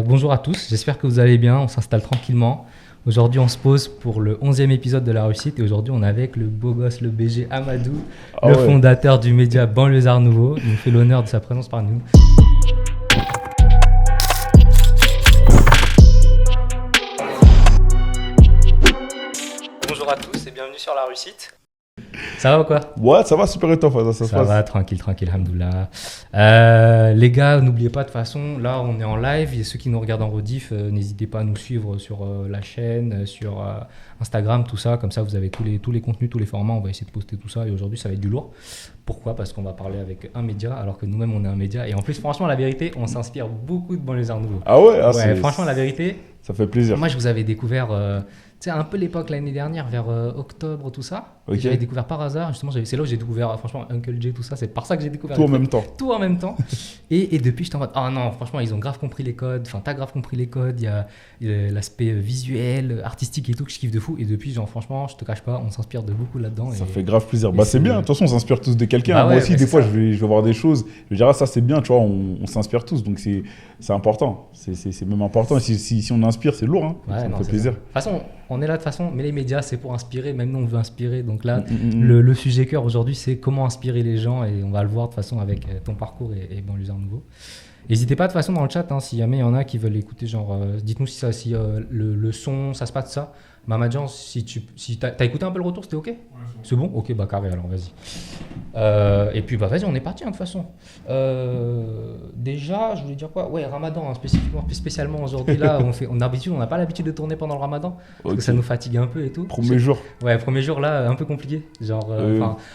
Bonjour à tous, j'espère que vous allez bien, on s'installe tranquillement. Aujourd'hui, on se pose pour le 11e épisode de La Réussite et aujourd'hui, on est avec le beau gosse, le BG Amadou, fondateur du média Banlieusards Nouveau. Il nous fait l'honneur de sa présence parmi nous. Bonjour à tous et bienvenue sur La Réussite. Ça va ou quoi? Ouais, ça va super et toi, ça va, tranquille, alhamdoulilah. Les gars, n'oubliez pas de toute façon, là on est en live, et ceux qui nous regardent en rediff, n'hésitez pas à nous suivre sur la chaîne, sur Instagram, tout ça, comme ça vous avez tous les contenus, tous les formats, on va essayer de poster tout ça et aujourd'hui ça va être du lourd. Pourquoi? Parce qu'on va parler avec un média alors que nous-mêmes on est un média et en plus franchement la vérité, on s'inspire beaucoup de Banlieusards Nouveau. Ah ouais, ouais, franchement la vérité, ça fait plaisir. Moi je vous avais découvert... tu sais, un peu l'époque l'année dernière, vers octobre, tout ça. Okay. J'avais découvert par hasard, justement, c'est là où j'ai découvert, franchement, Uncle Jay, tout ça. C'est par ça que j'ai découvert. Tout en même temps. Tout en même temps. Et depuis, j'étais en mode, ah non, franchement, ils ont grave compris les codes. Enfin, t'as grave compris les codes. Il y a l'aspect visuel, artistique et tout que je kiffe de fou. Et depuis, genre, franchement, je te cache pas, on s'inspire de beaucoup là-dedans. Ça fait grave plaisir. Bah, c'est bien. De toute façon, on s'inspire tous de quelqu'un. Bah, moi ouais, aussi, des fois, je vais voir des choses. Je vais dire, ah, ça, c'est bien, tu vois, on s'inspire tous. Donc, c'est important. C'est même important. Si on inspire, c'est lourd. Hein. Ouais, ça me fait plaisir. De toute façon, on est là de toute façon, mais les médias, c'est pour inspirer. Même nous, on veut inspirer. Donc là, le sujet cœur aujourd'hui, c'est comment inspirer les gens. Et on va le voir de toute façon avec ton parcours et Banlieusards Nouveau. N'hésitez pas de toute façon dans le chat, hein, si jamais il y en a qui veulent écouter, genre, dites-nous si le son, ça se passe de ça. Mamadjan, si t'as écouté un peu le retour, c'était OK? Ouais, c'est bon? OK, bah carré, alors vas-y. Et puis, bah vas-y, on est parti, hein, de toute façon. Déjà, je voulais dire quoi? Ouais, Ramadan, hein, spécialement aujourd'hui, là, on n'a pas l'habitude de tourner pendant le Ramadan, parce que ça nous fatigue un peu et tout. Premier jour. Ouais, premier jour, là, un peu compliqué. Genre,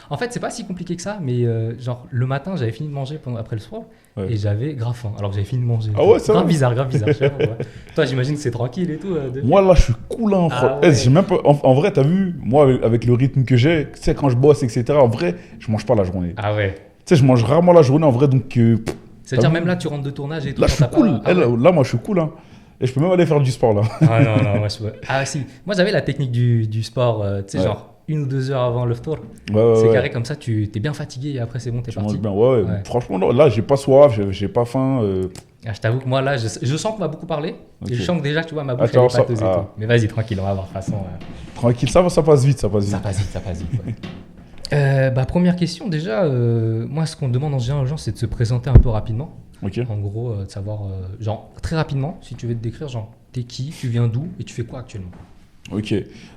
en fait, c'est pas si compliqué que ça, mais genre, le matin, j'avais fini de manger après le sport. Ouais. Et j'avais grave faim, alors que j'avais fini de manger. Ah ouais, c'est grave bizarre. Ouais. Toi, j'imagine que c'est tranquille et tout. Moi, là, je suis cool. Hein, ouais. Même pas, en vrai, t'as vu, moi, avec le rythme que j'ai, tu sais, quand je bosse, etc., en vrai, je mange pas la journée. Ah ouais. Tu sais, je mange rarement la journée, en vrai, donc... C'est-à-dire, même là, tu rentres de tournage et tout. Là, je suis cool. Pas... Là, moi, je suis cool. Hein. Et je peux même aller faire du sport, là. Ah non, moi, ah si. Moi, j'avais la technique du sport, tu sais, genre... 1 ou 2 heures avant le tour, c'est carré comme ça, tu t'es bien fatigué et après c'est bon, t'es parti. Bien. Ouais. Franchement, là, j'ai pas soif, j'ai pas faim. Je t'avoue que moi, là, je sens qu'on va beaucoup parler. Okay. Et je sens que déjà, tu vois, ma bouche, elle est pâteuse et tout. Mais vas-y, tranquille, on va voir de toute façon. Tranquille, ça passe vite. Ça passe vite. Ouais. Première question, déjà, moi, ce qu'on demande en général aux gens, c'est de se présenter un peu rapidement. Okay. En gros, de savoir, genre, très rapidement, si tu veux te décrire, genre, t'es qui, tu viens d'où et tu fais quoi actuellement? Ok,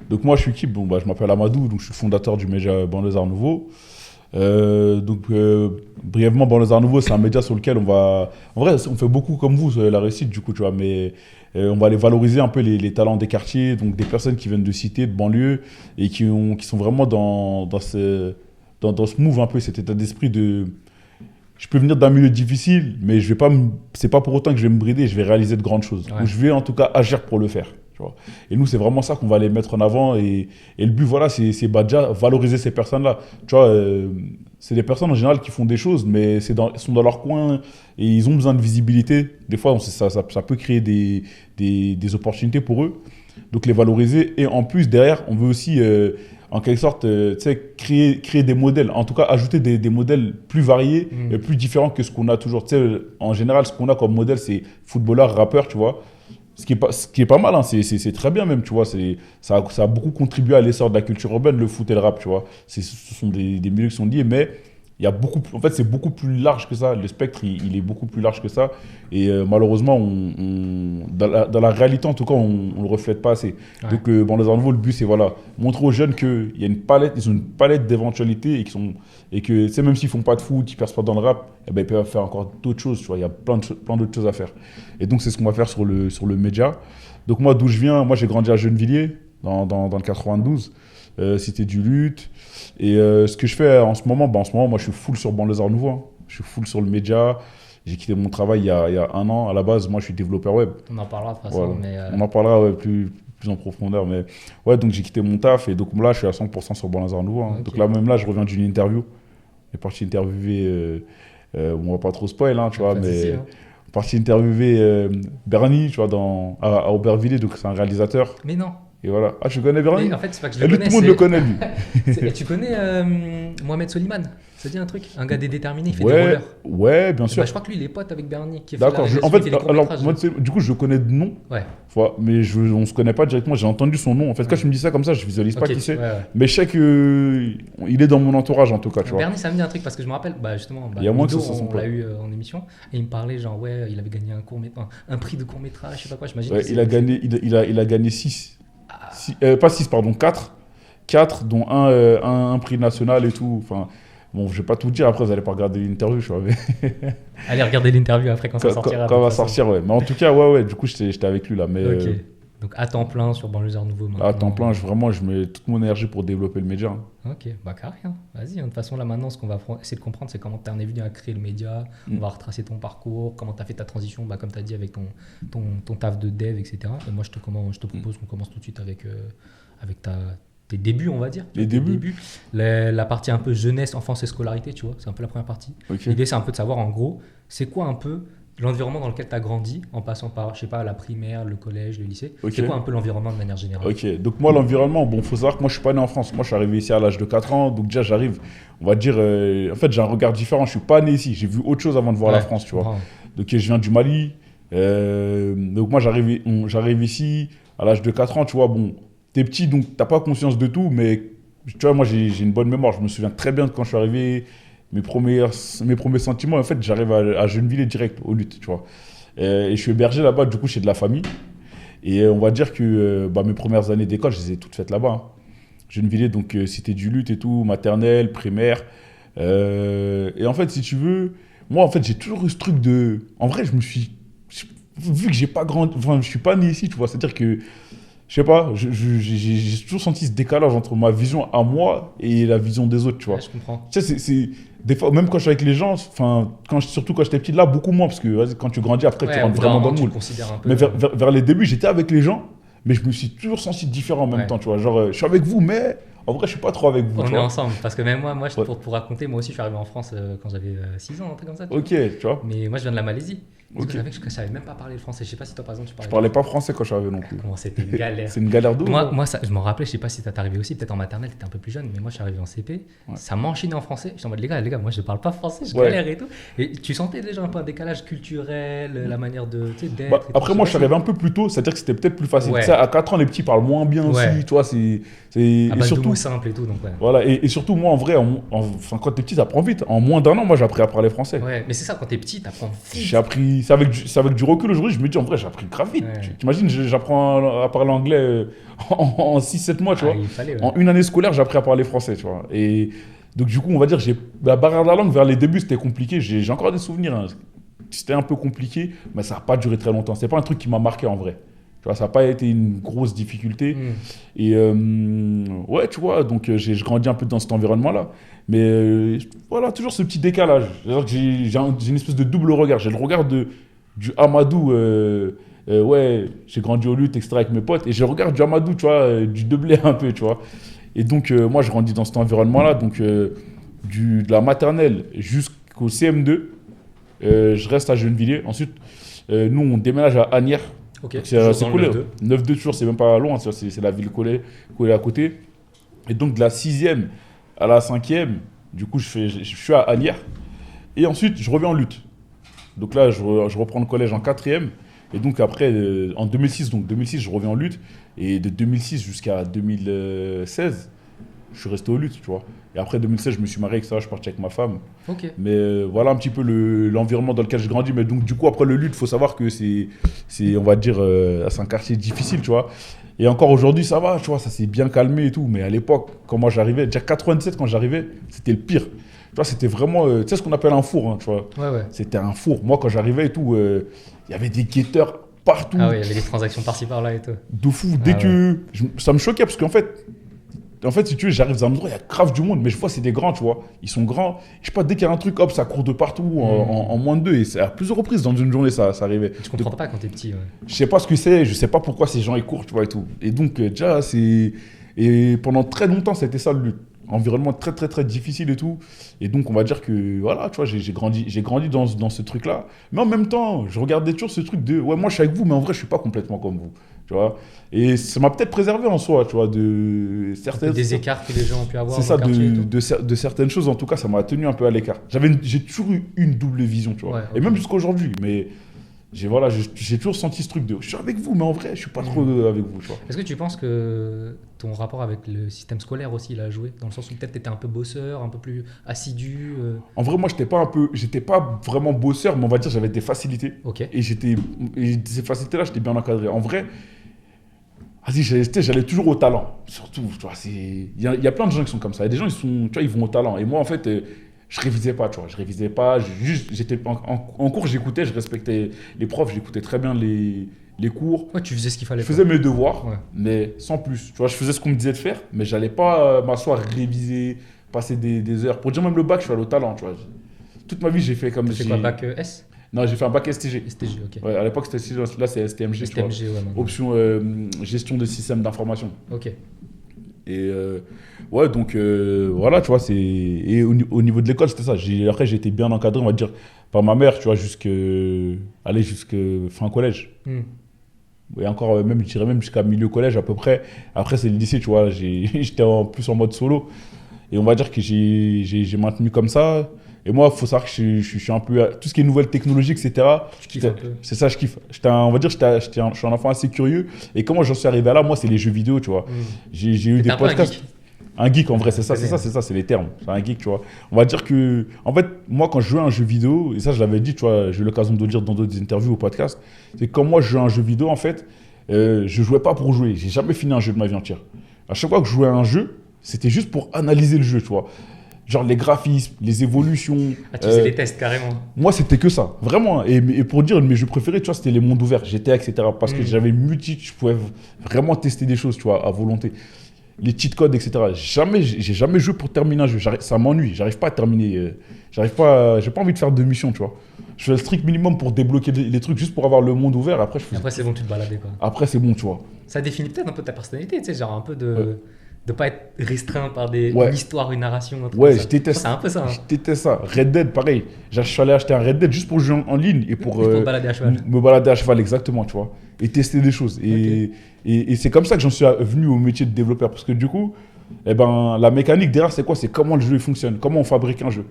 donc moi je suis qui? Bon, bah, je m'appelle Amadou, donc je suis le fondateur du média Banlieusards Nouveau. Brièvement, Banlieusards Nouveau, c'est un média sur lequel on va... En vrai, on fait beaucoup comme vous, La Réussite, du coup, tu vois, mais on va aller valoriser un peu les talents des quartiers, donc des personnes qui viennent de cités, de banlieues, et qui sont vraiment dans ce move un peu, cet état d'esprit de... Je peux venir d'un milieu difficile, mais c'est pas pour autant que je vais me brider, je vais réaliser de grandes choses. Ouais. Ou je vais en tout cas agir pour le faire. Tu vois. Et nous, c'est vraiment ça qu'on va aller mettre en avant. Et le but, voilà, c'est déjà valoriser ces personnes-là. Tu vois, c'est des personnes en général qui font des choses, mais ils sont dans leur coin et ils ont besoin de visibilité. Des fois, ça peut créer des opportunités pour eux. Donc, les valoriser. Et en plus, derrière, on veut aussi... en quelque sorte, créer des modèles, en tout cas ajouter des modèles plus variés et plus différents que ce qu'on a toujours. En général, ce qu'on a comme modèle, c'est footballeur, rappeur, tu vois. Ce qui est pas mal, hein, c'est très bien même, tu vois. Ça a beaucoup contribué à l'essor de la culture urbaine, le foot et le rap, tu vois. Ce sont des milieux qui sont liés, mais il y a en fait, c'est beaucoup plus large que ça. Le spectre, il est beaucoup plus large que ça. Et malheureusement, dans la réalité, en tout cas, on ne le reflète pas assez. Ouais. Donc, Banlieusards Nouveau, le but, c'est voilà, montrer aux jeunes qu'ils ont une palette d'éventualités et que même s'ils ne font pas de foot, ils ne percent pas dans le rap, eh ben, ils peuvent faire encore d'autres choses. Tu vois, il y a plein d'autres choses à faire. Et donc, c'est ce qu'on va faire sur le média. Donc, moi, d'où je viens, moi, j'ai grandi à Gennevilliers, dans le 92. Cité du Lutte. Et ce que je fais en ce moment, moi je suis full sur Banlieusards Nouveau. Hein. Je suis full sur le média. J'ai quitté mon travail il y a 1 an. À la base, moi je suis développeur web. On en parlera de toute façon. Voilà. Mais On en parlera plus en profondeur. Mais ouais, donc j'ai quitté mon taf et donc là je suis à 100% sur Banlieusards Nouveau. Hein. Okay. Donc là, même là, je reviens d'une interview. On est parti interviewer, on va pas trop spoil, hein, tu vois, mais on est parti interviewer Bernie, tu vois, à Aubervilliers, donc c'est un réalisateur. Mais non. Et voilà. Ah, tu connais Bernie? Mais en fait, c'est pas que je Et le lui, connais. tout le monde le connaît, lui. Et tu connais Mohamed Soliman? Ça dit un truc? Un gars des déterminés, il fait des Ouais, rollers. ouais, bien sûr. Bah, je crois que lui, il est pote avec Bernie, qui fait D'accord. la En réalisation, il fait, fait les alors, courts-métrages. moi, du coup, je le connais de nom, Ouais, mais on se connaît pas directement. J'ai entendu son nom. En fait, quand tu me dis ça comme ça, je visualise pas ok, qui c'est. ouais. Mais je sais que il est dans mon entourage, en tout cas, tu vois. Bernie, ça me dit un truc parce que je me rappelle, bah, justement, Il y a moins que Ludo, ça, ça sent on pas. l'a eu en émission, et il me parlait, genre, ouais, il avait gagné un prix de court-métrage, je sais pas quoi, j'imagine. Ouais, que il a gagné, il a gagné 6. Pas 6, pardon, 4. 4, dont un prix national et tout. Enfin, bon, je vais pas tout dire, après, vous allez pas regarder l'interview, je vois. Allez regarder l'interview après quand ça sortira. Quand va sortir, ouais. Mais en tout cas, ouais, du coup, j'étais avec lui là. Mais Ok. Donc à temps plein sur Banlieusards Nouveau maintenant. à temps plein, vraiment, je mets toute mon énergie pour développer le média. Ok, bah carré, hein. Vas-y, hein. De toute façon là maintenant ce qu'on va essayer de comprendre c'est comment tu en es venu à créer le média, on va retracer ton parcours, comment tu as fait ta transition, bah, comme tu as dit avec ton taf de dev, etc. Et moi je te propose qu'on commence tout de suite avec tes débuts, on va dire. Les Tes débuts. La partie un peu jeunesse, enfance et scolarité, tu vois, c'est un peu la première partie. Ok. L'idée c'est un peu de savoir en gros, c'est quoi un peu l'environnement dans lequel tu as grandi en passant par, je sais pas, la primaire, le collège, le lycée. Ok. C'est quoi un peu l'environnement de manière générale? Ok, donc moi, l'environnement, bon, faut savoir que moi, je suis pas né en France. Moi, je suis arrivé ici à l'âge de 4 ans. Donc, déjà, j'arrive, on va dire, en fait, j'ai un regard différent. Je suis pas né ici. J'ai vu autre chose avant de voir la France, tu vois. Comprends. Donc, je viens du Mali. Donc, moi, j'arrive ici à l'âge de 4 ans, tu vois. Bon, t'es petit, donc t'as pas conscience de tout. Mais, tu vois, moi, j'ai une bonne mémoire. Je me souviens très bien de quand je suis arrivé, mes premiers sentiments. En fait, j'arrive à Gennevilliers direct, aux luttes, tu vois. Et je suis hébergé là-bas, du coup, chez de la famille. Et on va dire que mes premières années d'école, je les ai toutes faites là-bas. Hein. Gennevilliers, donc cité du lutte et tout, maternelle, primaire. Et en fait, si tu veux, moi, en fait, j'ai toujours eu ce truc de... En vrai, vu que j'ai pas grandi... Enfin, je suis pas né ici, tu vois. C'est-à-dire que, je sais pas, j'ai toujours senti ce décalage entre ma vision à moi et la vision des autres, tu vois. Ouais, je comprends. Tu sais, des fois, même quand je suis avec les gens, enfin, surtout quand j'étais petit, là, beaucoup moins, parce que vas-y, quand tu grandis, après, tu rentres vraiment dans le moule. Mais vers les débuts, j'étais avec les gens, mais je me suis toujours senti différent en même temps, tu vois. Genre, je suis avec vous, mais en vrai, je suis pas trop avec vous. On tu est vois. ensemble, parce que même moi, pour raconter, moi aussi, je suis arrivé en France quand j'avais 6 ans, un truc comme ça. Ok, tu vois. Mais moi, je viens de la Malaisie. Du coup, Ok. je savais même pas parler le français. Je sais pas si toi, par exemple, tu Je parlais. parlais pas français quand je suis arrivé non plus. Comment c'était une galère. C'est une galère d'eau. Moi ça, je m'en rappelais, je sais pas si t'es arrivé aussi, peut-être en maternelle, t'étais un peu plus jeune, mais moi je suis arrivé en CP, Ouais. ça m'enchaînait en français. J'étais en mode, les gars, moi je parle pas français, je Ouais. galère et tout. Et tu sentais déjà un peu un décalage culturel, la manière de, tu sais, d'être. Bah, et tout. après, moi, je suis arrivé un peu plus tôt, c'est-à-dire que c'était peut-être plus facile. Ouais. Tu sais, à 4 ans, les petits parlent moins bien Ouais. aussi, tu vois. À Et base de surtout, mots simples et tout, donc ouais. voilà, et surtout, moi, en vrai, enfin, quand t'es petit, t'apprends vite. En moins d'1 an, moi, j'ai appris à parler français. Ouais, mais c'est ça, quand t'es petit, t'apprends vite. J'ai appris, c'est avec du recul aujourd'hui, je me dis en vrai, j'ai appris grave vite. Ouais. T'imagines, j'apprends à parler anglais en 6-7 mois, tu vois. Il fallait, ouais. En une année scolaire, j'ai appris à parler français, tu vois. Et donc, du coup, on va dire, la barrière de la langue vers les débuts, c'était compliqué. J'ai encore des souvenirs. Hein. C'était un peu compliqué, mais ça n'a pas duré très longtemps. C'est pas un truc qui m'a marqué en vrai. Tu vois, ça n'a pas été une grosse difficulté. Et ouais, tu vois, donc j'ai grandi un peu dans cet environnement-là. Mais voilà, toujours ce petit décalage. C'est-à-dire que j'ai une espèce de double regard. J'ai le regard du Amadou, ouais, j'ai grandi aux luttes, etc. avec mes potes. Et j'ai le regard du Amadou, tu vois, du Deblé un peu, tu vois. Et donc, moi, je grandis dans cet environnement-là. Donc, de la maternelle jusqu'au CM2, je reste à Gennevilliers. Ensuite, nous, on déménage à Asnières. Ok, C'est collé. 9-2, toujours, c'est même pas loin. C'est la ville collée à côté. Et donc, de la 6e à la 5e, du coup, je suis à Asnières. Et ensuite, je reviens en lutte. Donc là, je reprends le collège en 4e. Et donc après, en 2006, je reviens en lutte. Et de 2006 jusqu'à 2016, je suis resté aux luttes, tu vois. Et après 2016, je me suis marié, etc. Je suis parti avec ma femme. Ok. Mais voilà un petit peu l'environnement dans lequel j'ai grandi. Mais donc, du coup, après le lutte, il faut savoir que c'est, on va dire, c'est un quartier difficile, tu vois. Et encore aujourd'hui, ça va, tu vois, ça s'est bien calmé et tout. Mais à l'époque, quand moi j'arrivais, déjà 97, quand j'arrivais, c'était le pire. Tu vois, c'était vraiment, tu sais ce qu'on appelle un four, hein, tu vois. Ouais. C'était un four. Moi, quand j'arrivais et tout, il y avait des guetteurs partout. Ah oui, il y avait des transactions par-ci par-là et tout. De fou. Dès que... Ça me choquait parce qu'en fait, si tu veux, j'arrive dans un endroit, il y a grave du monde, mais je vois, c'est des grands, tu vois. Ils sont grands. Je sais pas, dès qu'il y a un truc, hop, ça court de partout en moins de 2. Et c'est à plusieurs reprises dans une journée, ça arrivait. Tu comprends pas quand t'es petit, ouais. Je sais pas ce que c'est, je sais pas pourquoi ces gens ils courent, tu vois, et tout. Et donc, déjà, c'est. Et pendant très longtemps, c'était ça le lutte. environnement très, très, très difficile et tout. Et donc, on va dire que, voilà, tu vois, j'ai grandi dans ce truc-là. Mais en même temps, je regardais toujours ce truc de, ouais, moi, je suis avec vous, mais en vrai, je suis pas complètement comme vous. Tu vois. Et ça m'a peut-être préservé en soi, tu vois, de certaines... Des écarts que les gens ont pu avoir C'est dans ça, le quartier et tout. de certaines choses, en tout cas, ça m'a tenu un peu à l'écart. J'ai toujours eu une double vision, tu vois. Ouais, Et même jusqu'à aujourd'hui. Mais j'ai toujours senti ce truc de, je suis avec vous, mais en vrai, je suis pas trop avec vous, tu vois. Est-ce que tu penses que ton rapport avec le système scolaire aussi, il a joué? Dans le sens où peut-être tu étais un peu bosseur, un peu plus assidu En vrai, moi, j'étais pas vraiment bosseur, mais on va dire, j'avais des facilités. Ok. Et ces facilités-là, j'étais bien encadré. En vrai, j'allais toujours au talent. Surtout, tu vois, il y a plein de gens qui sont comme ça. Il y a des gens, tu vois, ils vont au talent. Et moi, en fait, je révisais pas, tu vois. Je révisais pas. J'étais en cours, j'écoutais, je respectais les profs, j'écoutais très bien les cours. Ouais, tu faisais ce qu'il fallait. Je faisais mes devoirs, Ouais. mais sans plus. Tu vois, je faisais ce qu'on me disait de faire, mais j'allais pas m'asseoir, réviser, passer des heures. Pour dire même le bac, je suis allé au talent, tu vois. Toute ma vie, j'ai fait comme... Tu fais quoi, bac S? Non, j'ai fait un bac STG. STG, ok. Ouais, à l'époque, c'était STG, là, c'est STMG, tu vois. STMG, ouais. Maintenant. Option gestion de système d'information. Ok. Et ouais, donc voilà, tu vois, et au niveau de l'école, c'était ça. Après, j'ai été bien encadré, on va dire, par ma mère, tu vois, jusqu'à fin collège. Et encore, même, je dirais même jusqu'à milieu collège à peu près. Après, c'est le lycée, tu vois, j'étais plus en mode solo. Et on va dire que j'ai maintenu comme ça. Et moi, il faut savoir que je suis un peu... Tout ce qui est nouvelles technologies, etc. Tu kiffes un peu. C'est ça, je kiffe. On va dire que je suis un enfant assez curieux. Et comment j'en suis arrivé là, moi, c'est les jeux vidéo, tu vois. J'ai eu des podcasts. Un geek, en vrai, c'est ça, c'est les termes. C'est un geek, tu vois. On va dire que... En fait, moi, quand je jouais à un jeu vidéo, et ça, je l'avais dit, tu vois, j'ai eu l'occasion de le dire dans d'autres interviews au podcast, c'est que quand moi, je jouais à un jeu vidéo, en fait, je jouais pas pour jouer. J'ai jamais fini un jeu de ma vie entière. À chaque fois que je jouais à un jeu, c'était juste pour analyser le jeu, tu vois. Genre les graphismes, les évolutions. Ah, tu faisais les tests carrément. Moi, c'était que ça, vraiment. Et pour dire, mes jeux préférés, tu vois, c'était les mondes ouverts, GTA, etc. Parce que j'avais je pouvais vraiment tester des choses, tu vois, à volonté. Les cheat codes, etc. J'ai jamais joué pour terminer un jeu. Ça m'ennuie, j'arrive pas à terminer. J'ai pas envie de faire de mission, tu vois. Je fais le strict minimum pour débloquer les trucs, juste pour avoir le monde ouvert. Après, c'est bon, tu te baladais, quoi. Après, c'est bon, tu vois. Ça définit peut-être un peu ta personnalité, tu sais, genre un peu de... De pas être restreint par une histoire, une narration. Ouais, je déteste. C'est un peu ça. Je déteste ça. Red Dead, pareil. Je suis allé acheter un Red Dead juste pour jouer en ligne et pour me balader à cheval. Me balader à cheval, exactement, tu vois. Et tester des choses. Et c'est comme ça que j'en suis venu au métier de développeur. Parce que du coup, la mécanique derrière, c'est quoi? C'est comment le jeu fonctionne, comment on fabrique un jeu.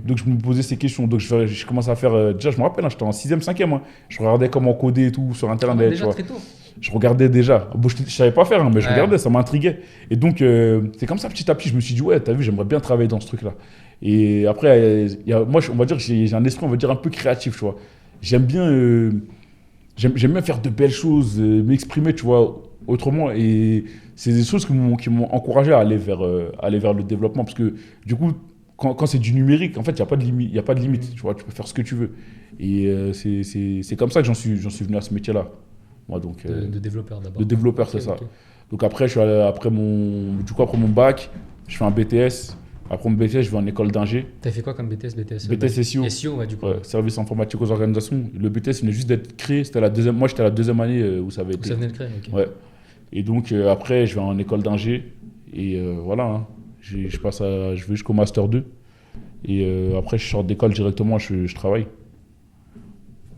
Donc je me posais ces questions. Donc je commençais à faire. Déjà, je me rappelle, j'étais en 6e, 5e. Je regardais comment coder et tout sur Internet. Déjà très tôt. Je regardais déjà. Bon, je savais pas faire, mais je regardais, ça m'intriguait. Et donc, c'est comme ça, petit à petit, je me suis dit, ouais, t'as vu, j'aimerais bien travailler dans ce truc-là. Et après, moi, on va dire que j'ai un esprit, on va dire, un peu créatif, tu vois. J'aime bien faire de belles choses, m'exprimer, tu vois, autrement. Et c'est des choses qui m'ont encouragé à aller vers le développement. Parce que, du coup, quand c'est du numérique, en fait, il n'y a pas de limite, tu vois, tu peux faire ce que tu veux. Et c'est comme ça que j'en suis venu à ce métier-là. Moi, donc, de développeur d'abord. De développeur, c'est ça. Donc après, après mon bac, je fais un BTS. Après mon BTS, je vais en école d'ingé. T'as fait quoi comme BTS? BTS SEO. SEO, ouais, du coup. Service informatique aux organisations. Le BTS venait juste d'être créé. Moi, j'étais à la deuxième année où ça avait été. Ça venait de créer, ok. Ouais. Et donc après, je vais en école d'ingé. Et voilà, hein. Je vais jusqu'au Master 2. Et après, je sors d'école directement, je travaille.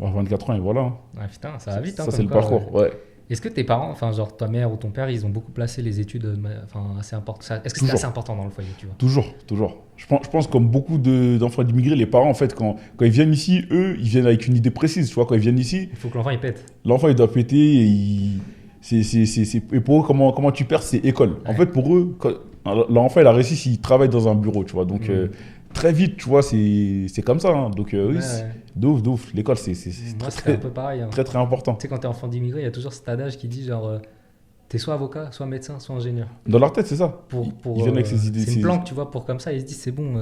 24 ans et voilà. Ouais, putain, ça va vite. Ça, c'est le parcours, ouais. Est-ce que tes parents, enfin genre ta mère ou ton père, ils ont beaucoup placé les études assez importantes? Est-ce que c'était assez important dans le foyer, tu vois? Toujours. Je pense comme beaucoup d'enfants d'immigrés, les parents, en fait, quand ils viennent ici, eux, ils viennent avec une idée précise, tu vois, quand ils viennent ici... Il faut que l'enfant, il pète. L'enfant, il doit péter et pour eux, comment tu perds, c'est école. Ouais. En fait, pour eux, l'enfant, il a réussi s'il travaille dans un bureau, tu vois, donc... Très vite, tu vois, c'est comme ça. Hein. Donc, oui, de ouf. L'école, c'est un peu pareil, hein. Très important. Tu sais, quand t'es enfant d'immigré, il y a toujours cet adage qui dit genre, t'es soit avocat, soit médecin, soit ingénieur. Dans leur tête, c'est ça. Ils viennent avec ces idées. C'est une planque, tu vois, pour comme ça, ils se disent, c'est bon,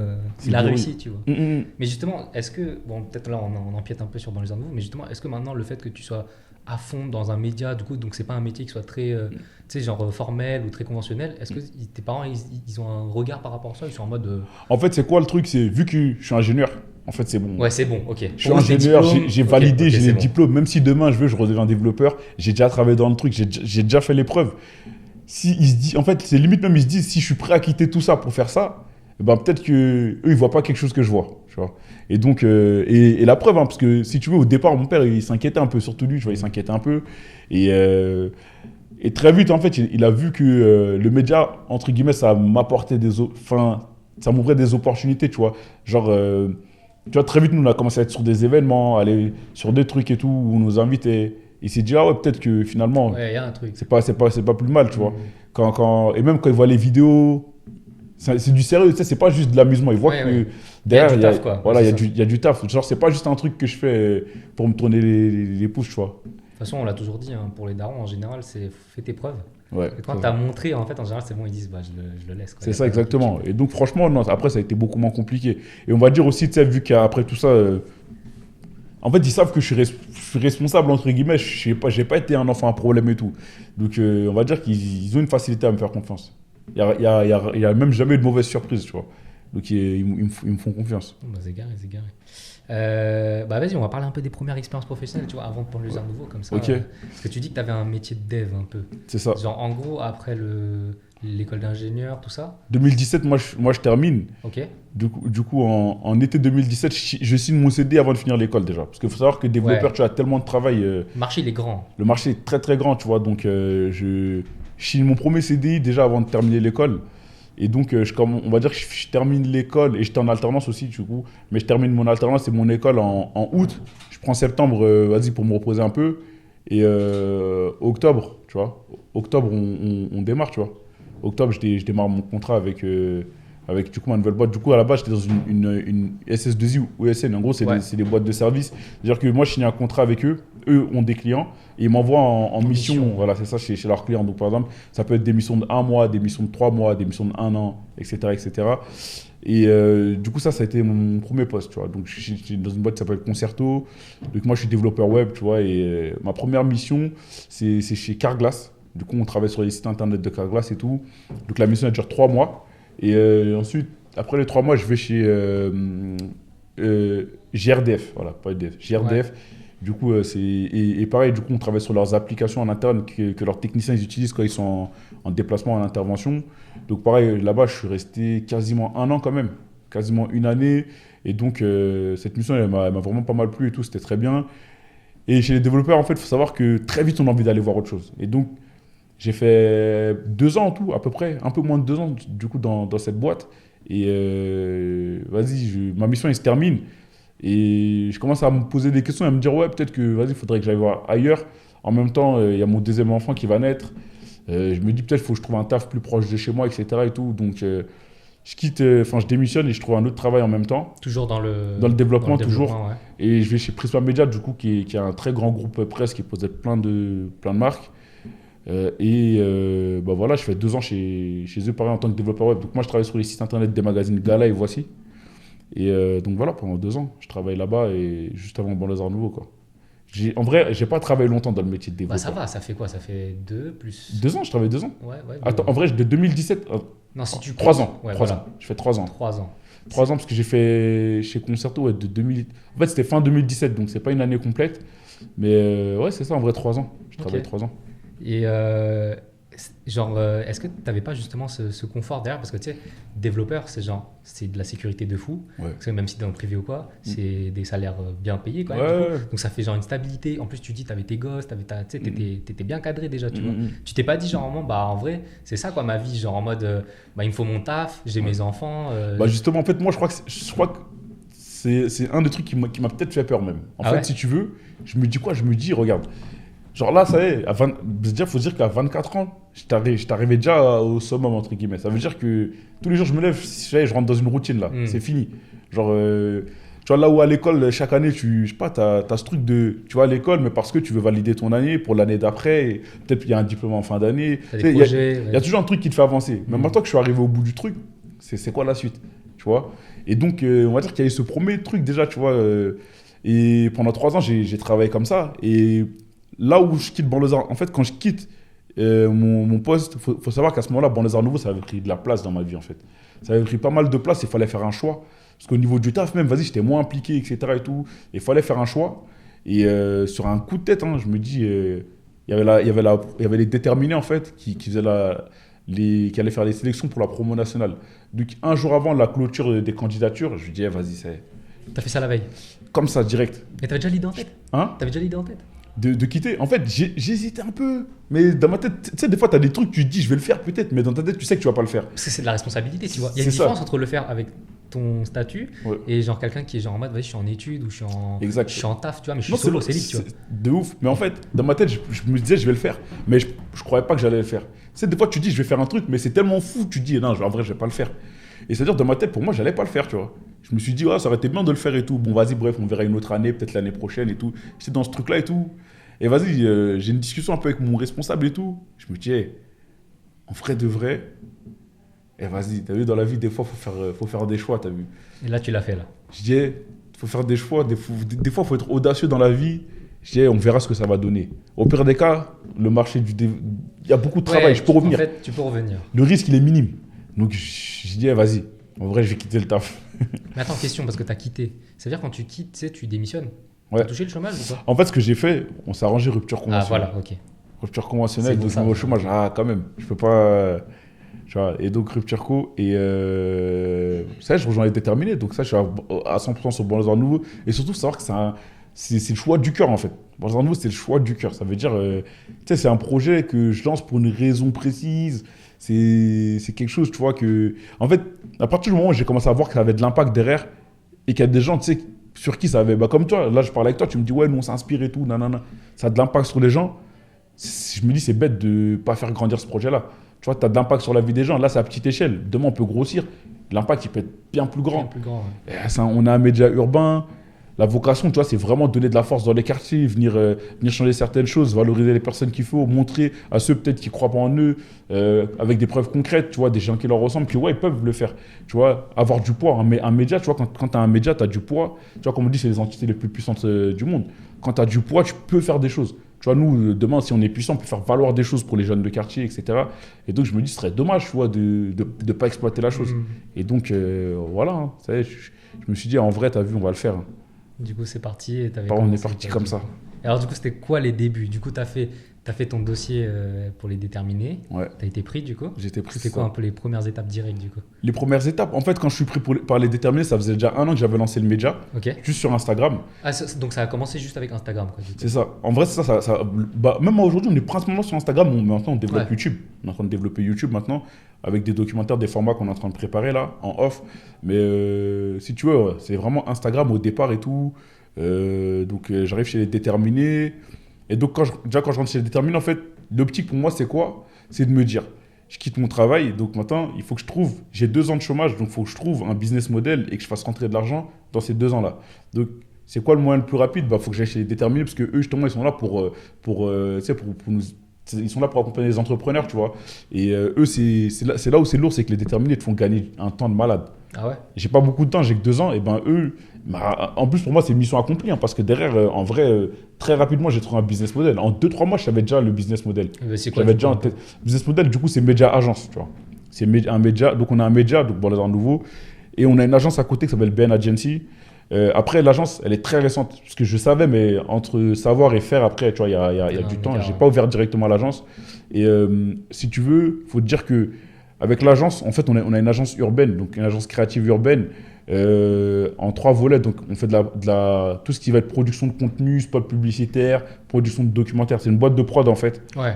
il a réussi, tu vois. Mais justement, est-ce que, bon, peut-être là, on empiète un peu sur Banlieusards Nouveaux, mais justement, est-ce que maintenant, le fait que tu sois à fond dans un média, du coup, donc c'est pas un métier qui soit très, tu sais, genre formel ou très conventionnel, est-ce que tes parents, ils ont un regard par rapport à ça? Ils sont en mode... En fait, c'est quoi le truc? C'est vu que je suis ingénieur, en fait, c'est bon. Ouais, c'est bon, ok. Je suis ingénieur, j'ai validé, j'ai les diplômes. Même si demain, je redeviens développeur, j'ai déjà travaillé dans le truc, j'ai déjà fait l'épreuve. si ils se disent, en fait, c'est limite même, ils se disent, si je suis prêt à quitter tout ça pour faire ça, eh ben, peut-être qu'eux, ils voient pas quelque chose que je vois, tu vois. Et donc, et la preuve, hein, parce que si tu veux, au départ, mon père, il s'inquiétait un peu, surtout lui, tu vois, il s'inquiétait un peu. Et très vite, en fait, il a vu que le média, entre guillemets, ça m'apportait enfin, ça m'ouvrait des opportunités, tu vois. Genre, tu vois, très vite, nous, on a commencé à être sur des événements, aller sur des trucs et tout, où on nous invitait. Il s'est dit, ah ouais, peut-être que finalement, Ouais, il y a un truc. c'est pas plus mal, tu vois. Et même quand il voit les vidéos, c'est du sérieux, tu sais, c'est pas juste de l'amusement. Il voit que derrière, il y a du taf, quoi. Voilà, Ouais, il y a du taf. Genre, c'est pas juste un truc que je fais pour me tourner les pouces, tu vois. De toute façon, on l'a toujours dit, hein, pour les darons, en général, c'est fais tes preuves. Ouais, Et quand tu as montré, en fait, en général, c'est bon, ils disent, bah, je le laisse. Quoi. c'est ça, exactement. Et donc, franchement, non, après, ça a été beaucoup moins compliqué. Et on va dire aussi, tu sais, vu qu'après tout ça, en fait, ils savent que je suis responsable, entre guillemets. J'ai pas été un enfant à problème et tout. Donc, on va dire qu'ils ont une facilité à me faire confiance. Il y a même jamais eu de mauvaise surprise, tu vois. Donc, ils me font confiance. Bah, c'est garé, c'est garé. Bah vas-y, on va parler un peu des premières expériences professionnelles, tu vois, avant de prendre le Lézard Nouveau, comme ça. Ok. Parce que tu dis que tu avais un métier de dev un peu. C'est ça. Genre, en gros, après l'école d'ingénieur, tout ça. 2017, moi, je termine. Ok. Du coup, en été 2017, je signe mon CD avant de finir l'école déjà. Parce qu'il faut savoir que développeur, tu as tellement de travail. Le marché, il est grand. Le marché est très très grand, tu vois. Donc, je signe mon premier CDI déjà avant de terminer l'école. Et donc, on va dire que je termine l'école, et j'étais en alternance aussi, du coup. Mais je termine mon alternance et mon école en août. Je prends septembre, vas-y, pour me reposer un peu. Et octobre, tu vois. Octobre, on démarre, tu vois. Octobre, je démarre mon contrat avec du coup, ma nouvelle boîte. Du coup, à la base, j'étais dans une SS2I ou ESN. En gros, c'est des boîtes de service. C'est-à-dire que moi, je signe un contrat avec eux. Eux ont des clients et ils m'envoient en mission. Voilà, c'est ça, chez leurs clients. Donc, par exemple, ça peut être des missions de 1 mois, des missions de 3 mois, des missions de 1 an, etc. etc. Et du coup, ça a été mon premier poste, tu vois. Donc, je suis dans une boîte qui s'appelle Concerto. Donc, moi, je suis développeur web, tu vois. Et ma première mission, c'est chez Carglass. Du coup, on travaille sur les sites internet de Carglass et tout. Donc, la mission, elle dure 3 mois. Et ensuite, après les 3 mois, je vais chez GRDF. Voilà, pas EDF, GRDF. Ouais. Du coup, et pareil, du coup, on travaille sur leurs applications en interne que leurs techniciens ils utilisent quand ils sont en déplacement, en intervention. Donc, pareil, là-bas, je suis resté quasiment 1 an quand même, quasiment 1 année. Et donc, cette mission, elle m'a vraiment pas mal plu et tout, c'était très bien. Et chez les développeurs, en fait, il faut savoir que très vite, on a envie d'aller voir autre chose. Et donc, j'ai fait 2 ans en tout, à peu près, un peu moins de 2 ans du coup dans cette boîte. Et vas-y, ma mission elle se termine. Et je commence à me poser des questions et à me dire, ouais, peut-être que vas-y, il faudrait que j'aille voir ailleurs. En même temps, il y a mon deuxième enfant qui va naître. Je me dis, peut-être qu'il faut que je trouve un taf plus proche de chez moi, etc. Et tout. Donc, je démissionne et je trouve un autre travail en même temps. Toujours dans le développement, toujours. Ouais. Et je vais chez Prisma Media, du coup, qui est un très grand groupe presse qui possède plein de marques. Bah voilà, je fais 2 ans chez eux, pareil, en tant que développeur web. Donc moi, je travaille sur les sites internet des magazines Gala et Voici. Et donc voilà, pendant 2 ans, je travaille là-bas et juste avant Bon Lézard Nouveau, quoi. En vrai, j'ai pas travaillé longtemps dans le métier de développeur. Bah ça va, ça fait quoi? Ça fait 2 plus... 2 ans, je travaille 2 ans. Ouais. Attends, en vrai, de 2017... non, si tu... 3 ans. Ouais, 3 voilà. ans. Je fais 3 ans. 3 ans. 3 ans parce que j'ai fait chez Concerto de 2000... En fait, c'était fin 2017, donc c'est pas une année complète. Mais ouais, c'est ça, en vrai, 3 ans. Je travaille 3 ans. Et genre, est-ce que tu n'avais pas justement ce confort derrière? Parce que tu sais, développeur, c'est de la sécurité de fou. Ouais. Parce que même si tu es dans le privé ou quoi, c'est des salaires bien payés quand même. Ouais. Donc ça fait genre une stabilité. En plus, tu dis, tu avais tes gosses, tu étais bien cadré déjà, tu vois. Tu t'es pas dit, genre, en vrai, c'est ça quoi ma vie, genre en mode, il me faut mon taf, j'ai mes enfants. Bah justement, en fait, moi, je crois que c'est un des trucs qui m'a peut-être fait peur même. En fait, si tu veux, je me dis, regarde. Genre là, ça y est, il faut dire qu'à 24 ans, je t'arrivais déjà au summum, entre guillemets. Ça veut dire que tous les jours, je me lève, je rentre dans une routine là, c'est fini. Genre, tu vois, là où à l'école, chaque année, je sais pas, t'as ce truc de, tu vas à l'école, mais parce que tu veux valider ton année pour l'année d'après, peut-être qu'il y a un diplôme en fin d'année. Il y a toujours un truc qui te fait avancer. Mais maintenant que je suis arrivé au bout du truc, c'est quoi la suite, tu vois? Et donc, on va dire qu'il y a eu ce premier truc déjà, tu vois. Et pendant 3 ans, j'ai travaillé comme ça. Et là où je quitte Bon Lézard, en fait, quand je quitte mon poste, faut savoir qu'à ce moment-là, Bon Lézard Nouveau, ça avait pris de la place dans ma vie, en fait. Ça avait pris pas mal de place, il fallait faire un choix. Parce qu'au niveau du taf, même, vas-y, j'étais moins impliqué, etc. et tout. Il fallait faire un choix. Et sur un coup de tête, je me dis, il y avait les déterminés, en fait, qui qui allaient faire les sélections pour la promo nationale. Donc, un jour avant la clôture des candidatures, je lui dis, vas-y, c'est T'as fait ça la veille. comme ça, direct. Et t'avais déjà l'idée en tête? Hein? T'avais déjà l'idée en tête? De quitter. En fait, j'hésitais un peu. Mais dans ma tête, tu sais, des fois, tu as des trucs, tu te dis, je vais le faire peut-être, mais dans ta tête, tu sais que tu vas pas le faire. Parce que c'est de la responsabilité, tu vois. Il y a une C'est ça. différence entre le faire avec ton statut Ouais. et genre quelqu'un qui est genre en mode, vas-y, je suis en études ou Exact. je suis en taf, tu vois, mais je suis Non, solo, c'est libre, tu vois. de ouf. Mais en fait, dans ma tête, je me disais, je vais le faire. Mais je croyais pas que j'allais le faire. Tu sais, des fois, tu dis, je vais faire un truc, mais c'est tellement fou, tu te dis, non, en vrai, je vais pas le faire. Et c'est-à-dire, dans ma tête, pour moi, j'allais pas le faire, tu vois. Je me suis dit, ouais, ça aurait été bien de le faire et tout. Bon, vas-y, bref, on verra une autre année, peut-être l'année prochaine et tout. J'étais dans ce truc-là et tout. Et vas-y, j'ai une discussion un peu avec mon responsable et tout. Je me dis, hey, en vrai de vrai, et vas-y, t'as vu, dans la vie, des fois, faut faire des choix, t'as vu. Et là, tu l'as fait, là. Je dis, hey, faut faire des choix, des fois, faut être audacieux dans la vie. Je dis, hey, on verra ce que ça va donner. Au pire des cas, le marché il y a beaucoup de travail, Ouais, je peux revenir. En fait, tu peux revenir. Le risque, il est minime. Donc, je dis, hey, vas-y, en vrai, je vais quitter le taf. Mais attends, question, parce que t'as quitté. Ça veut dire quand tu quittes, tu sais, tu démissionnes. Ouais. T'as touché le chômage ou pas? En fait, ce que j'ai fait, on s'est arrangé rupture Ah, conventionnelle. voilà, ok. Rupture conventionnelle, C'est bon, donc ça. je me mets au chômage. Ah, quand même, je peux pas. Tu vois, et donc rupture co. Et ça, je rejoins les déterminés. Donc ça, je suis à 100% sur Bon Nouveau. Et surtout, savoir que c'est le choix du cœur, en fait. Bon Nouveau, c'est le choix du cœur. Ça veut dire, tu sais, c'est un projet que je lance pour une raison précise. C'est quelque chose, tu vois, que. En fait, à partir du moment où j'ai commencé à voir que ça avait de l'impact derrière et qu'il y a des gens, tu sais, sur qui ça avait. Bah, comme toi, là, je parle avec toi, tu me dis, ouais, nous, on s'inspire et tout, nanana. Ça a de l'impact sur les gens. Je me dis, c'est bête de ne pas faire grandir ce projet-là. Tu vois, tu as de l'impact sur la vie des gens. Là, c'est à petite échelle. Demain, on peut grossir. L'impact, il peut être bien plus grand. Bien plus grand, ouais. Et on a un média urbain. La vocation, tu vois, c'est vraiment donner de la force dans les quartiers, venir changer certaines choses, valoriser les personnes qu'il faut, montrer à ceux peut-être qui ne croient pas en eux, avec des preuves concrètes, tu vois, des gens qui leur ressemblent, puis ouais, ils peuvent le faire. Tu vois, avoir du poids. Un média, tu vois, quand tu as un média, tu as du poids. Tu vois, comme on dit, c'est les entités les plus puissantes du monde. Quand tu as du poids, tu peux faire des choses. Tu vois, nous, demain, si on est puissant, on peut faire valoir des choses pour les jeunes de quartier, etc. Et donc, je me dis, ce serait dommage, tu vois, de ne pas exploiter la chose. Et donc, voilà, hein, ça y est, je me suis dit, en vrai, tu as vu, on va le faire. Hein. Du coup, c'est parti. Et t'avais On est commencé, parti quoi, comme du ça. coup. Et alors, du coup, c'était quoi les débuts? Du coup, t'as fait ton dossier pour les déterminer. Ouais. T'as été pris, du coup. J'étais pris. C'était quoi un peu les premières étapes directes, du coup? Les premières étapes, en fait, quand je suis pris par les déterminés, ça faisait déjà 1 an que j'avais lancé le média, Ok. juste sur Instagram. Ah, donc ça a commencé juste avec Instagram, quoi. Du coup. C'est ça. En vrai, c'est ça. Bah, même aujourd'hui, on est principalement sur Instagram, mais maintenant, on développe Ouais. YouTube. On est en train de développer YouTube maintenant, avec des documentaires, des formats qu'on est en train de préparer là, en off. Mais si tu veux, ouais, c'est vraiment Instagram au départ et tout. Donc, j'arrive chez les déterminés. Et donc, quand je rentre chez les déterminés, en fait, l'optique pour moi, c'est quoi? C'est de me dire, je quitte mon travail, donc maintenant, il faut que je trouve, j'ai 2 ans de chômage, donc il faut que je trouve un business model et que je fasse rentrer de l'argent dans ces 2 ans-là. Donc, c'est quoi le moyen le plus rapide? Bah, faut que j'aille chez les déterminés, parce que eux, justement, ils sont là pour nous. Ils sont là pour accompagner les entrepreneurs, tu vois. Et eux, c'est là où c'est lourd, c'est que les déterminés te font gagner un temps de malade. Ah ouais? J'ai pas beaucoup de temps, j'ai que 2 ans, et ben eux, en plus pour moi c'est mission accomplie, hein, parce que derrière, en vrai, très rapidement j'ai trouvé un business model. En 2-3 mois, je savais déjà le business model. C'est quoi, J'avais du déjà coup, en tête. Business model, du coup, c'est média agence, tu vois. C'est un média, donc on a un média, donc bon, nouveau, et on a une agence à côté qui s'appelle BN Agency. Après, l'agence, elle est très récente, parce que je savais, mais entre savoir et faire, après, tu vois, il y a du temps. J'ai pas ouvert directement l'agence. Et si tu veux, il faut te dire que avec l'agence, en fait, on a une agence urbaine, donc une agence créative urbaine, en 3 volets. Donc, on fait tout ce qui va être production de contenu, spot publicitaire, production de documentaires. C'est une boîte de prod, en fait. Ouais.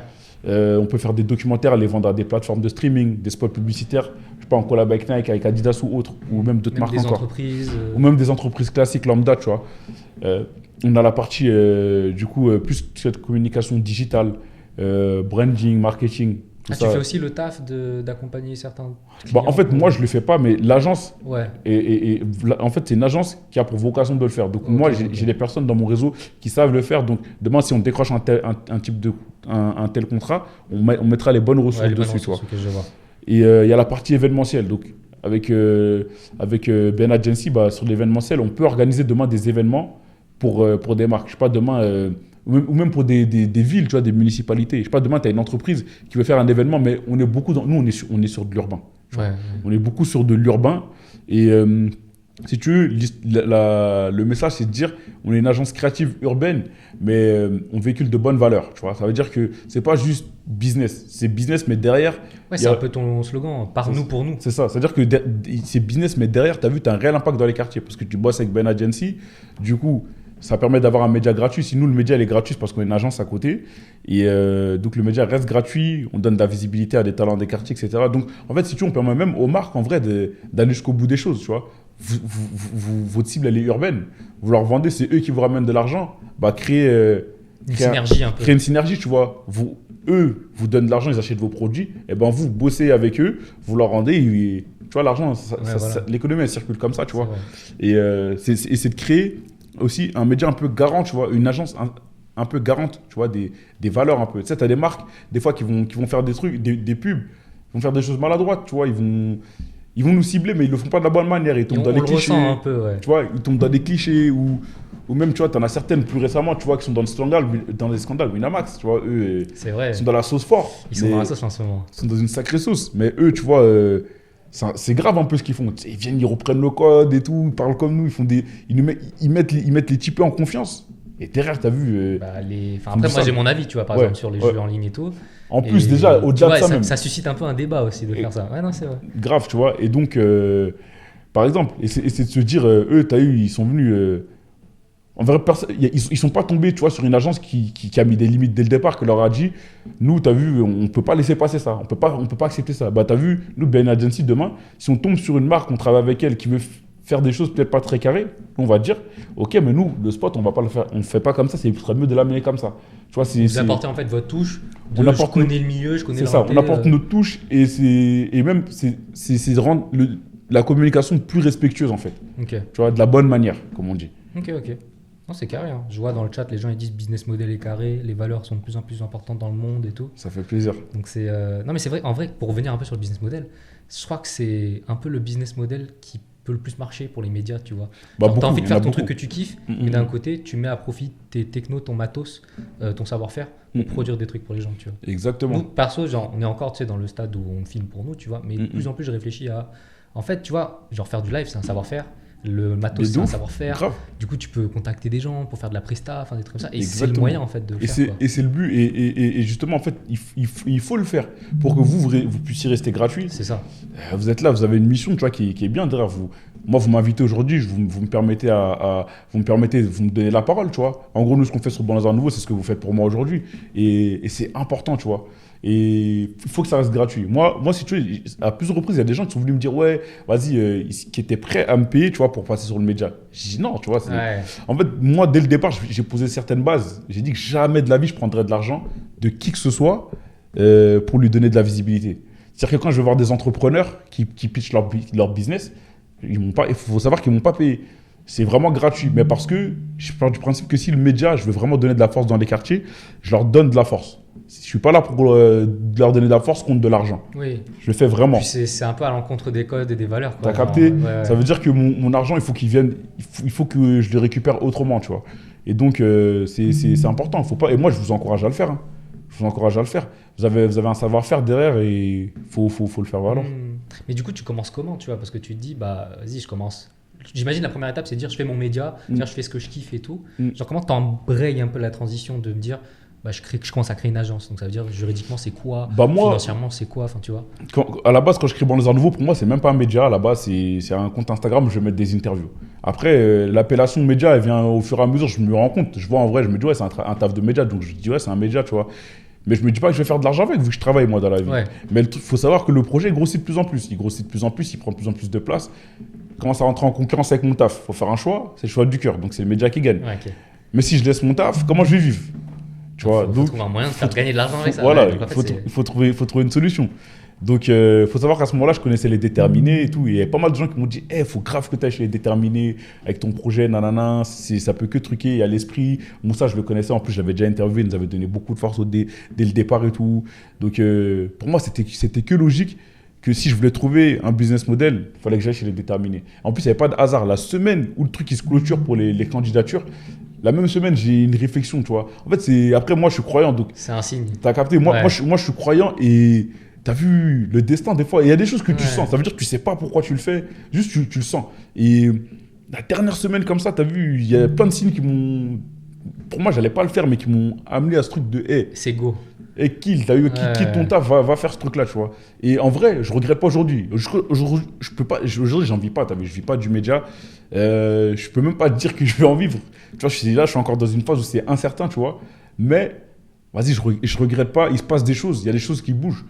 On peut faire des documentaires, les vendre à des plateformes de streaming, des spots publicitaires, je sais pas, en collab avec Nike, avec Adidas ou autre, ou même d'autres marques des encore. entreprises. Ou même des entreprises classiques lambda, tu vois. On a la partie, du coup, plus cette communication digitale, branding, marketing, tout ça. Tu fais aussi le taf d'accompagner certains Bah, clients en fait, moi, je le fais pas, mais l'agence, Ouais. en fait, c'est une agence qui a pour vocation de le faire. Donc, moi, j'ai des personnes dans mon réseau qui savent le faire. Donc, demain, si on décroche un tel contrat, on mettra les bonnes ressources dessus, tu vois. Okay, je vois. Et il y a la partie événementielle. Donc, avec Ben Agency, bah, sur l'événementiel, on peut organiser demain des événements pour des marques. Je sais pas, demain, ou même pour des villes, tu vois, des municipalités. Je sais pas, demain, tu as une entreprise qui veut faire un événement, mais nous, on est sur de l'urbain. Ouais. On est beaucoup sur de l'urbain. Et si tu veux, le message, c'est de dire on est une agence créative urbaine, mais on véhicule de bonnes valeurs. Tu vois, ça veut dire que c'est pas juste business. C'est business, mais derrière. Ouais, c'est un peu ton slogan, par nous pour nous. C'est ça. C'est-à-dire que c'est business, mais derrière, tu as vu, tu as un réel impact dans les quartiers parce que tu bosses avec Ben Agency. Du coup, ça permet d'avoir un média gratuit. Si nous, le média, il est gratuit, c'est parce qu'on a une agence à côté. Et donc, le média reste gratuit. On donne de la visibilité à des talents des quartiers, etc. Donc, en fait, si tu veux, on permet même aux marques, en vrai, d'aller jusqu'au bout des choses, tu vois. Votre cible, elle est urbaine. Vous leur vendez, c'est eux qui vous ramènent de l'argent. Bah, créer une synergie, tu vois. Eux vous donnent de l'argent, ils achètent vos produits. Et ben vous bossez avec eux, vous leur rendez. Et, tu vois, l'argent, l'économie, elle circule comme ça, tu vois. Et c'est de créer aussi un média un peu garant, tu vois, une agence un peu garante, tu vois, des valeurs un peu. Tu sais, tu as des marques, des fois, qui vont faire des trucs, des pubs, ils vont faire des choses maladroites, tu vois, ils vont nous cibler, mais ils le font pas de la bonne manière. Ils tombent dans des clichés. Un peu, ouais. Tu vois, ils tombent dans des clichés ou même, tu vois, tu en as certaines plus récemment, tu vois, qui sont dans des scandales. Winamax, tu vois, eux, ils sont dans la sauce fort. Ils sont dans la sauce en ce moment. Ils sont dans une sacrée sauce. Mais eux, tu vois, c'est grave un peu ce qu'ils font. Ils viennent, ils reprennent le code et tout, ils parlent comme nous, ils mettent les typés en confiance. Et derrière, tu as vu. Après, moi, j'ai mon avis, tu vois, par exemple, sur les jeux en ligne et tout. En plus, déjà, au-delà de ça, même. Ça suscite un peu un débat aussi de faire ça. Ouais, non, c'est vrai. Grave, tu vois. Et donc, par exemple, c'est de se dire, eux, tu as eu, ils sont venus. En vrai, ils sont pas tombés, tu vois, sur une agence qui a mis des limites dès le départ, qui leur a dit, nous, tu as vu, on peut pas laisser passer ça, on peut pas accepter ça. Bah, tu as vu, nous, Ben Agency, demain, si on tombe sur une marque, on travaille avec elle, qui veut faire des choses peut-être pas très carrées, on va dire, ok, mais nous, le spot, on va pas le faire, on fait pas comme ça, c'est serait mieux de l'amener comme ça. Tu vois, vous apportez en fait votre touche, je connais le milieu, je connais le on apporte notre touche, et même, c'est de rendre la communication plus respectueuse, en fait. Okay. Tu vois, de la bonne manière, comme on dit. Ok. Non, c'est carré. Hein. Je vois dans le chat, les gens ils disent business model est carré, les valeurs sont de plus en plus importantes dans le monde et tout. Ça fait plaisir. Donc c'est non mais c'est vrai. En vrai, pour revenir un peu sur le business model, je crois que c'est un peu le business model qui peut le plus marcher pour les médias, tu vois. T'as envie de faire ton truc que tu kiffes, mais d'un côté, tu mets à profit tes technos, ton matos, ton savoir-faire pour produire des trucs pour les gens, tu vois. Exactement. Nous, perso, genre, on est encore, tu sais, dans le stade où on filme pour nous, tu vois. Mais de plus en plus, je réfléchis à, en fait, tu vois, genre faire du live, c'est un savoir-faire. Le matos, c'est un savoir-faire. Grave. Du coup, tu peux contacter des gens pour faire de la presta, enfin des trucs comme ça. Et c'est le moyen, en fait, de le faire. Et c'est le but. Et justement, en fait, il faut le faire pour que vous puissiez rester gratuit. C'est ça. Vous êtes là, vous avez une mission, tu vois, qui est bien derrière vous. Moi, vous m'invitez aujourd'hui, vous me permettez vous me donnez la parole, tu vois. En gros, nous, ce qu'on fait sur Bon Lazare Nouveau, c'est ce que vous faites pour moi aujourd'hui. Et c'est important, tu vois. Et il faut que ça reste gratuit. Moi, si tu veux, à plusieurs reprises, il y a des gens qui sont venus me dire, ouais, vas-y, qui étaient prêts à me payer, tu vois, pour passer sur le média. J'ai dit non, tu vois. Ouais. En fait, moi, dès le départ, j'ai posé certaines bases. J'ai dit que jamais de la vie, je prendrais de l'argent de qui que ce soit pour lui donner de la visibilité. C'est-à-dire que quand je vais voir des entrepreneurs qui pitchent leur business, il faut savoir qu'ils ne m'ont pas payé. C'est vraiment gratuit. Mais parce que je pars du principe que si le média, je veux vraiment donner de la force dans les quartiers, je leur donne de la force. Je ne suis pas là pour leur donner de la force contre de l'argent. Oui. Je le fais vraiment. C'est un peu à l'encontre des codes et des valeurs. Tu as capté ? Ouais. Ça veut dire que mon argent, il faut qu'il vienne, il faut que je le récupère autrement, tu vois. Et donc, c'est important. Faut pas, et moi, je vous encourage à le faire. Hein. Je vous encourage à le faire. Vous avez un savoir-faire derrière et il faut le faire valoir. Mais du coup, tu commences comment, tu vois ? Parce que tu te dis, bah, vas-y, je commence. J'imagine la première étape, c'est de dire, je fais mon média, je fais ce que je kiffe et tout. Genre, comment tu embrayes un peu la transition de me dire, bah, je commence à créer une agence. Donc, ça veut dire, juridiquement, c'est quoi ? Bah, moi, financièrement, c'est quoi ? Enfin, tu vois. À la base, quand je crée Bon Lazare Nouveau, pour moi, c'est même pas un média. À la base, c'est un compte Instagram où je vais mettre des interviews. Après, l'appellation média, elle vient au fur et à mesure, je me rends compte. Je vois en vrai, je me dis, ouais, c'est un taf de média. Donc, je dis, ouais, c'est un média, tu vois. Mais je me dis pas que je vais faire de l'argent avec, vu que je travaille moi dans la vie. Ouais. Mais il faut savoir que le projet grossit de plus en plus. Il grossit de plus en plus, il prend de plus en plus de place. Il commence à rentrer en concurrence avec mon taf. Il faut faire un choix, c'est le choix du cœur. Donc c'est le média qui gagne. Ouais, okay. Mais si je laisse mon taf, comment je vais vivre ? Tu vois, donc, faut trouver un moyen de faire gagner de l'argent avec ça. Voilà, il faut trouver une solution. Donc, il faut savoir qu'à ce moment-là, je connaissais les déterminés et tout. Et il y a pas mal de gens qui m'ont dit « faut grave que tu ailles chez les déterminés avec ton projet, nanana, ça peut que truquer, il y a l'esprit. » Moussa, je le connaissais, en plus, je l'avais déjà interviewé, il nous avait donné beaucoup de force dès le départ et tout. Donc, pour moi, c'était que logique que si je voulais trouver un business model, il fallait que j'aille chez les déterminés. En plus, il n'y avait pas de hasard. La semaine où le truc il se clôture pour les candidatures, la même semaine, j'ai une réflexion, tu vois. En fait, après, moi, je suis croyant. Donc, c'est un signe. Tu as capté ? Moi, je suis croyant et t'as vu le destin des fois. Il y a des choses que tu sens. Ça veut dire que tu sais pas pourquoi tu le fais. Juste, tu le sens. Et la dernière semaine comme ça, t'as vu, il y a plein de signes qui m'ont... Pour moi, j'allais pas le faire, mais qui m'ont amené à ce truc de hey, c'est go. Et t'as eu quitte ton taf, va faire ce truc-là, tu vois. Et en vrai, je regrette pas aujourd'hui. Je peux pas, aujourd'hui, j'en vis pas, t'as vu, je vis pas du média. Je peux même pas dire que je vais en vivre. Tu vois, je suis encore dans une phase où c'est incertain, tu vois. Mais, vas-y, je regrette pas, il se passe des choses, il y a des choses qui bougent.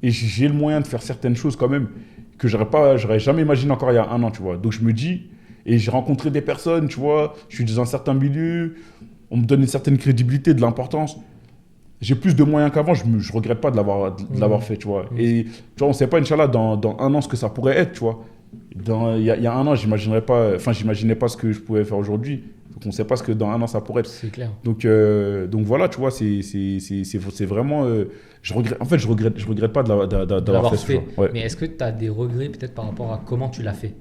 Et j'ai le moyen de faire certaines choses quand même que j'aurais jamais imaginé encore il y a un an, tu vois. Donc je me dis, et j'ai rencontré des personnes, tu vois, je suis dans un certain milieu, on me donne une certaine crédibilité, de l'importance. J'ai plus de moyens qu'avant, je regrette pas de l'avoir fait, tu vois. Et tu vois, on sait pas, Inch'Allah, dans un an ce que ça pourrait être, tu vois. Il y a un an, j'imaginais pas ce que je pouvais faire aujourd'hui. Donc on sait pas ce que dans un an ça pourrait être. C'est clair. Donc voilà, tu vois, c'est vraiment... je regrette pas d'avoir fait ce choix. Ouais. Mais est-ce que tu as des regrets peut-être par rapport à comment tu l'as fait?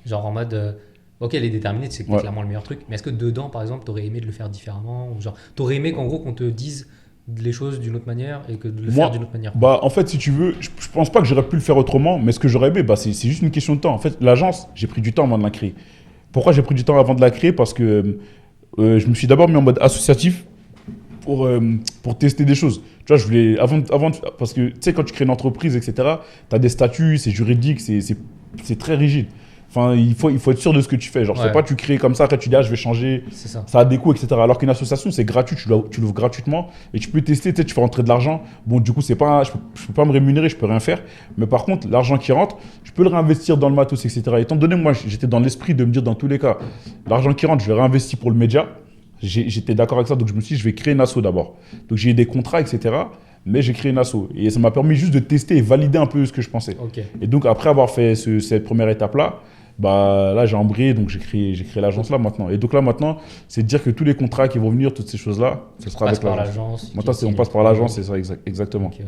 Genre en mode, ok, elle est déterminée, c'est clairement le meilleur truc, mais est-ce que dedans, par exemple, tu aurais aimé de le faire différemment? Ou genre, tu aurais aimé qu'en gros, qu'on te dise les choses d'une autre manière et que de le faire d'une autre manière? Bah, en fait, si tu veux, je pense pas que j'aurais pu le faire autrement, mais ce que j'aurais aimé, bah, c'est juste une question de temps. En fait, l'agence, j'ai pris du temps avant de la créer. Pourquoi j'ai pris du temps avant de la créer? Parce que je me suis d'abord mis en mode associatif pour tester des choses. Tu vois, je voulais, parce que tu sais, quand tu crées une entreprise, etc., tu as des statuts, c'est juridique, c'est très rigide. Enfin, il faut être sûr de ce que tu fais. Genre, c'est pas tu crées comme ça, après tu dis, je vais changer, ça a des coûts, etc. Alors qu'une association, c'est gratuit, tu l'ouvres gratuitement et tu peux tester, tu sais, tu fais rentrer de l'argent. Bon, du coup, je peux pas me rémunérer, je peux rien faire. Mais par contre, l'argent qui rentre, je peux le réinvestir dans le matos, etc. Étant donné, moi, j'étais dans l'esprit de me dire, dans tous les cas, l'argent qui rentre, je le réinvestis pour le média. J'étais d'accord avec ça, donc je me suis dit, je vais créer une asso d'abord. Donc, j'ai eu des contrats, etc. Mais j'ai créé une asso. Et ça m'a permis juste de tester et valider un peu ce que je pensais. Okay. Et donc, après avoir fait cette première étape-là, bah là j'ai embrayé, donc j'ai créé l'agence là maintenant. Et donc là maintenant, c'est de dire que tous les contrats qui vont venir, toutes ces choses-là, ce sera avec l'agence. Maintenant on passe par l'agence, c'est ça exactement. Okay.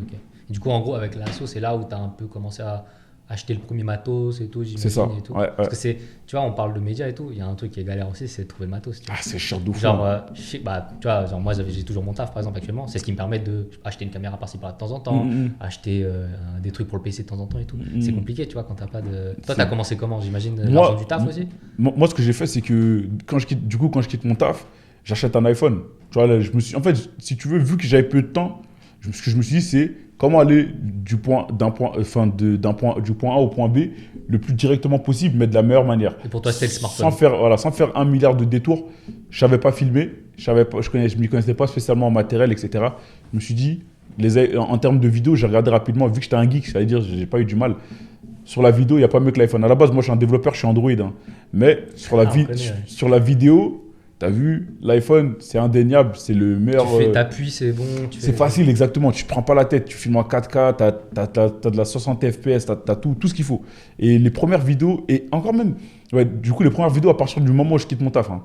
Et du coup en gros avec l'asso, c'est là où tu as un peu commencé à acheter le premier matos et tout, j'imagine. C'est ça. Et tout. Parce que c'est, tu vois, on parle de médias et tout, il y a un truc qui est galère aussi, c'est de trouver le matos. Tu vois. Ah, c'est cher de fou. Genre, tu vois, genre, moi j'ai toujours mon taf par exemple actuellement, c'est ce qui me permet d'acheter une caméra par-ci par-là de temps en temps, acheter des trucs pour le PC de temps en temps et tout. C'est compliqué, tu vois, quand t'as pas de. Toi, t'as commencé comment, j'imagine, l'argent du taf aussi? Moi, ce que j'ai fait, c'est que quand je quitte mon taf, j'achète un iPhone. Tu vois, là, en fait, si tu veux, vu que j'avais peu de temps, ce que je me suis dit, c'est comment aller du point A au point B le plus directement possible, mais de la meilleure manière. Et pour toi, c'était le smartphone. Sans faire 1 milliard de détours. Je savais pas filmer, je m'y connaissais pas spécialement en matériel, etc. Je me suis dit, en termes de vidéo, j'ai regardé rapidement, vu que j'étais un geek, ça veut dire j'ai pas eu du mal. Sur la vidéo, il n'y a pas mieux que l'iPhone. À la base, moi, je suis un développeur, je suis Android. Hein. Mais sur la vidéo, tu as vu, l'iPhone, c'est indéniable, c'est le meilleur. T'appuies, c'est bon. C'est facile, exactement. Tu ne prends pas la tête, tu filmes en 4K, tu as de la 60 FPS, tu as tout ce qu'il faut. Et les premières vidéos, et encore même, du coup, les premières vidéos à partir du moment où je quitte mon taf, hein,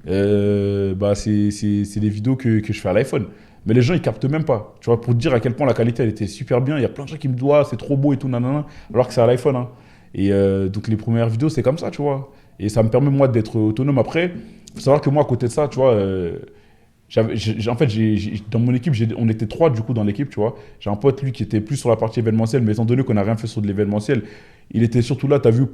c'est des vidéos que je fais à l'iPhone. Mais les gens, ils captent même pas. Tu vois, pour te dire à quel point la qualité, elle était super bien. Il y a plein de gens qui me disent, c'est trop beau et tout, nanana, alors que c'est à l'iPhone. Hein. Et donc, les premières vidéos, c'est comme ça, tu vois. Et ça me permet, moi, d'être autonome. Après, il faut savoir que moi, à côté de ça, tu vois, en fait, dans mon équipe, on était 3 du coup dans l'équipe, tu vois. J'ai un pote, lui, qui était plus sur la partie événementielle, mais étant donné qu'on n'a rien fait sur de l'événementiel, il était surtout là, tu as vu,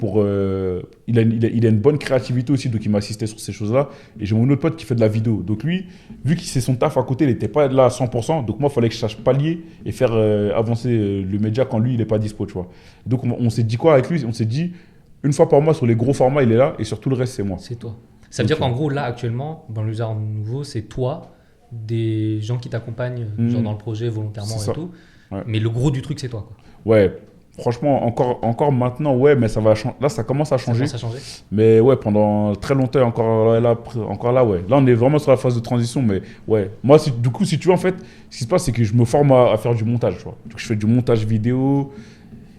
il a une bonne créativité aussi, donc il m'assistait sur ces choses-là. Et j'ai mon autre pote qui fait de la vidéo. Donc lui, vu qu'il sait son taf à côté, il n'était pas là à 100%, donc moi, il fallait que je sache pallier et faire avancer le média quand lui, il n'est pas dispo, tu vois. Donc on s'est dit quoi avec lui? On s'est dit, une fois par mois, sur les gros formats, il est là, et sur tout le reste, c'est moi. C'est toi. Ça veut dire qu'en gros, là, actuellement, dans l'usage nouveau, c'est toi, des gens qui t'accompagnent genre dans le projet volontairement et tout. Ouais. Mais le gros du truc, c'est toi, quoi. Ouais, franchement, encore maintenant, ouais, mais ça va là, ça commence à changer. Ça commence à changer. Mais ouais, pendant très longtemps, encore là, ouais. Là, on est vraiment sur la phase de transition, mais ouais. Moi, du coup, si tu veux, en fait, ce qui se passe, c'est que je me forme à faire du montage, tu vois. Donc, je fais du montage vidéo.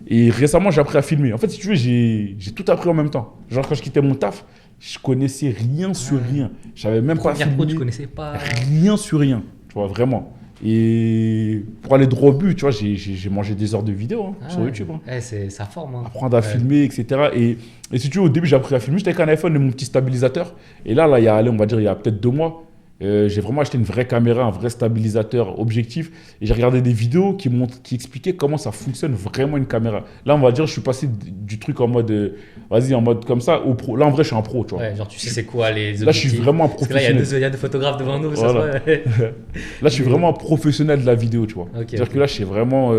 Et récemment, j'ai appris à filmer. En fait, si tu veux, j'ai tout appris en même temps. Genre, quand je quittais mon taf, je connaissais rien sur rien. Je savais même pas filmer. Première pro, tu connaissais pas. Rien sur rien, tu vois, vraiment. Et pour aller droit au but, tu vois, j'ai mangé des heures de vidéo sur YouTube. Hein. Ouais, ça forme. Hein. Apprendre à filmer, etc. Et si tu veux, au début, j'ai appris à filmer. J'étais avec un iPhone et mon petit stabilisateur. Et là, on va dire, il y a peut-être 2 mois, J'ai vraiment acheté une vraie caméra, un vrai stabilisateur objectif. Et j'ai regardé des vidéos qui expliquaient comment ça fonctionne vraiment une caméra. Là, on va dire, je suis passé du truc en mode, vas-y, en mode comme ça, au pro. Là, en vrai, je suis un pro, tu vois. Ouais, genre tu sais c'est quoi les objectifs. Là, je suis vraiment un Parce que là, professionnel. il y a deux photographes devant nous, ça Voilà. se voit. Là, je suis vraiment un professionnel de la vidéo, tu vois. C'est-à-dire que là, je sais vraiment.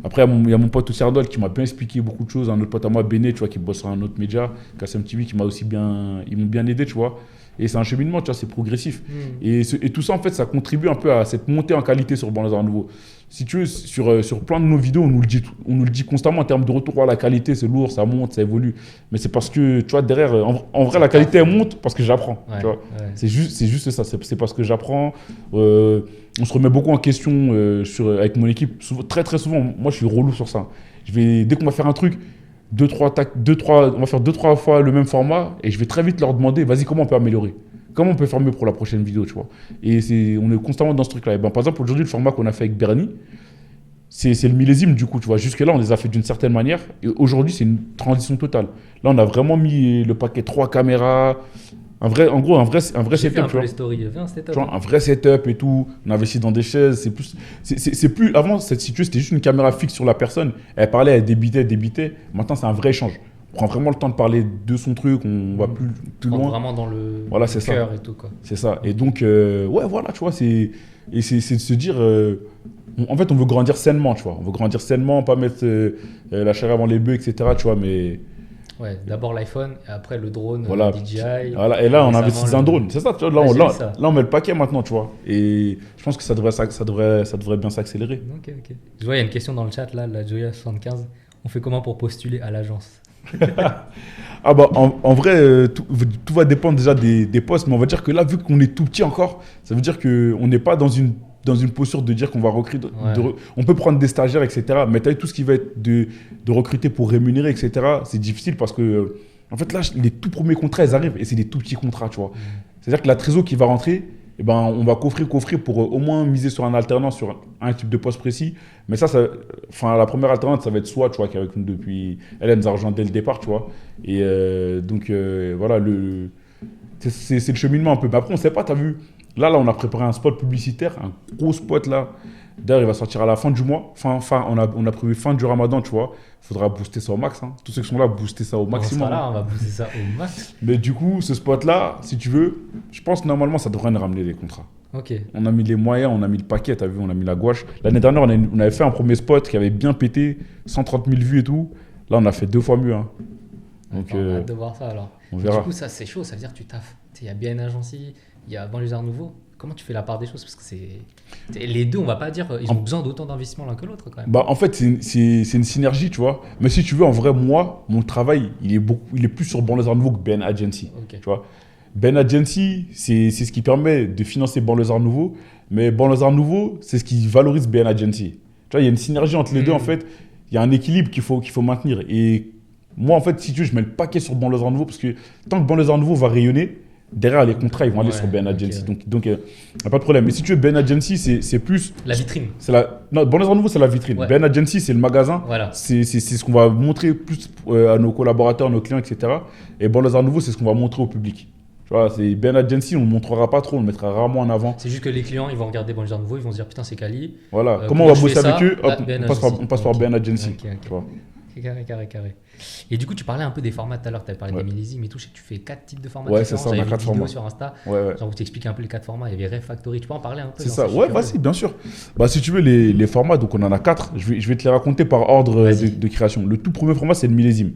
Après, il y a mon pote aussi Ardol qui m'a bien expliqué beaucoup de choses. Un autre pote à moi, Béné, tu vois, qui bosse sur un autre média, Kassem TV, qui m'a aussi bien. Ils m'ont bien aidé, tu vois. Et c'est un cheminement, tu vois, c'est progressif. Et tout ça, en fait, ça contribue un peu à cette montée en qualité sur Banlieusards Nouveau. Si tu veux, sur plein de nos vidéos, on nous le dit constamment en termes de retour à la qualité, c'est lourd, ça monte, ça évolue. Mais c'est parce que, tu vois, derrière, en vrai, la qualité, elle monte parce que j'apprends. Ouais, tu vois. ouais. C'est juste ça, c'est parce que j'apprends. On se remet beaucoup en question avec mon équipe. Très, très souvent, moi, je suis relou sur ça. Dès qu'on va faire un truc, on va faire 2-3 fois le même format et je vais très vite leur demander, vas-y, comment on peut améliorer? Comment on peut faire mieux pour la prochaine vidéo, tu vois? Et on est constamment dans ce truc-là. Et ben, par exemple, aujourd'hui, le format qu'on a fait avec Bernie, c'est le millésime, du coup, tu vois. Jusque-là, on les a fait d'une certaine manière. Et aujourd'hui, c'est une transition totale. Là, on a vraiment mis le paquet 3 caméras, en gros, un vrai J'ai setup, vu un tu peu vois. les stories, il y avait un setup. Tu vois, un vrai setup et tout. On a investi dans des chaises. C'est plus. Avant, cette situation, c'était juste une caméra fixe sur la personne. Elle parlait, elle débitait. Maintenant, c'est un vrai échange. On prend vraiment le temps de parler de son truc. On va plus On rentre loin. vraiment dans le Voilà, c'est ça. cœur et tout, quoi. C'est ça. Et donc, ouais, voilà, tu vois, c'est de se dire. En fait, on veut grandir sainement, tu vois. On veut grandir sainement, pas mettre la charrue avant les bœufs, etc. Tu vois, mais. Ouais, d'abord l'iPhone et après le drone, Voilà. DJI. Voilà. Et là, on Récemment, investit dans un drone. C'est ça, tu vois. Ouais, j'ai vu ça. Là, on met le paquet maintenant, tu vois. Et je pense que ça devrait bien s'accélérer. Ok. Je vois, il y a une question dans le chat, là, la Joya75. On fait comment pour postuler à l'agence? Ah bah en vrai, tout va dépendre déjà des postes, mais on va dire que là, vu qu'on est tout petit encore, ça veut dire qu'on n'est pas dans une posture de dire qu'on va recruter. Ouais. On peut prendre des stagiaires, etc. Mais tout ce qui va être de recruter pour rémunérer, etc., c'est difficile parce que, en fait, là, les tout premiers contrats, ils arrivent et c'est des tout petits contrats, tu vois. C'est-à-dire que la trésor qui va rentrer, eh ben, on va coffrer pour au moins miser sur un alternant, sur un type de poste précis. Mais enfin, la première alternante, ça va être Soit, tu vois, qui est avec nous depuis. Elle nous a rejoint dès le départ, tu vois. Et donc, voilà, c'est le cheminement un peu. Mais après, on ne sait pas, tu as vu. Là, on a préparé un spot publicitaire, un gros spot là. D'ailleurs, il va sortir à la fin du mois. On a prévu fin du Ramadan, tu vois. Il faudra booster ça au max. Hein. Tous ceux qui sont là, booster ça au maximum. Là, on va booster ça au max. Mais du coup, ce spot-là, si tu veux, je pense que normalement, ça devrait nous ramener les contrats. Ok. On a mis les moyens, on a mis le paquet, t'as vu, on a mis la gouache. L'année dernière, on avait fait un premier spot qui avait bien pété, 130 000 vues et tout. Là, on a fait 2 fois mieux. Hein. Donc, on a hâte de voir ça alors. On verra. Du coup, ça c'est chaud, ça veut dire que tu taffes. Il y a bien une agence, il y a Banlieusards Nouveau. Comment tu fais la part des choses? Parce que les deux, on va pas dire, ils ont besoin d'autant d'investissement l'un que l'autre quand même. Bah, en fait, c'est une synergie, tu vois. Mais si tu veux, en vrai, moi, mon travail, il est plus sur Banlieusards Nouveau que Ben Agency. Okay. Tu vois. Ben Agency, c'est ce qui permet de financer Banlieusards Nouveau. Mais Banlieusards Nouveau, c'est ce qui valorise Ben Agency. Tu vois, il y a une synergie entre les deux, en fait. Il y a un équilibre qu'il faut maintenir. Et moi, en fait, si tu veux, je mets le paquet sur Banlieusards Nouveau parce que tant que Banlieusards Nouveau va rayonner, derrière, les contrats, ils vont aller sur Ben Agency. Okay. Donc, il n'y a pas de problème. Mais si tu veux, Ben Agency, c'est plus... La vitrine. Non, Banlieusars Nouveau, c'est la vitrine. Ouais. Ben Agency, c'est le magasin. Voilà. C'est ce qu'on va montrer plus à nos collaborateurs, nos clients, etc. Et Banlieusars Nouveau, c'est ce qu'on va montrer au public. Tu vois, c'est Ben Agency, on ne le montrera pas trop, on le mettra rarement en avant. C'est juste que les clients, ils vont regarder Banlieusars Nouveau, ils vont se dire, putain, c'est quali. Voilà. Comment on va bosser avec eux? Hop, on passe par Ben Agency. Okay. Tu vois. Carré. Et du coup, tu parlais un peu des formats tout à l'heure, tu avais parlé des millésimes et tout. Tu fais 4 types de formats différents. C'est ça, on a 4 formats sur Insta. Ouais. Genre où tu expliques un peu les 4 formats. Il y avait Refactory. Tu peux en parler un peu? C'est ça, ouais, vas-y, bien sûr. Bah, si tu veux, les formats, donc on en a 4. Je vais te les raconter par ordre de création. Le tout premier format, c'est le millésime.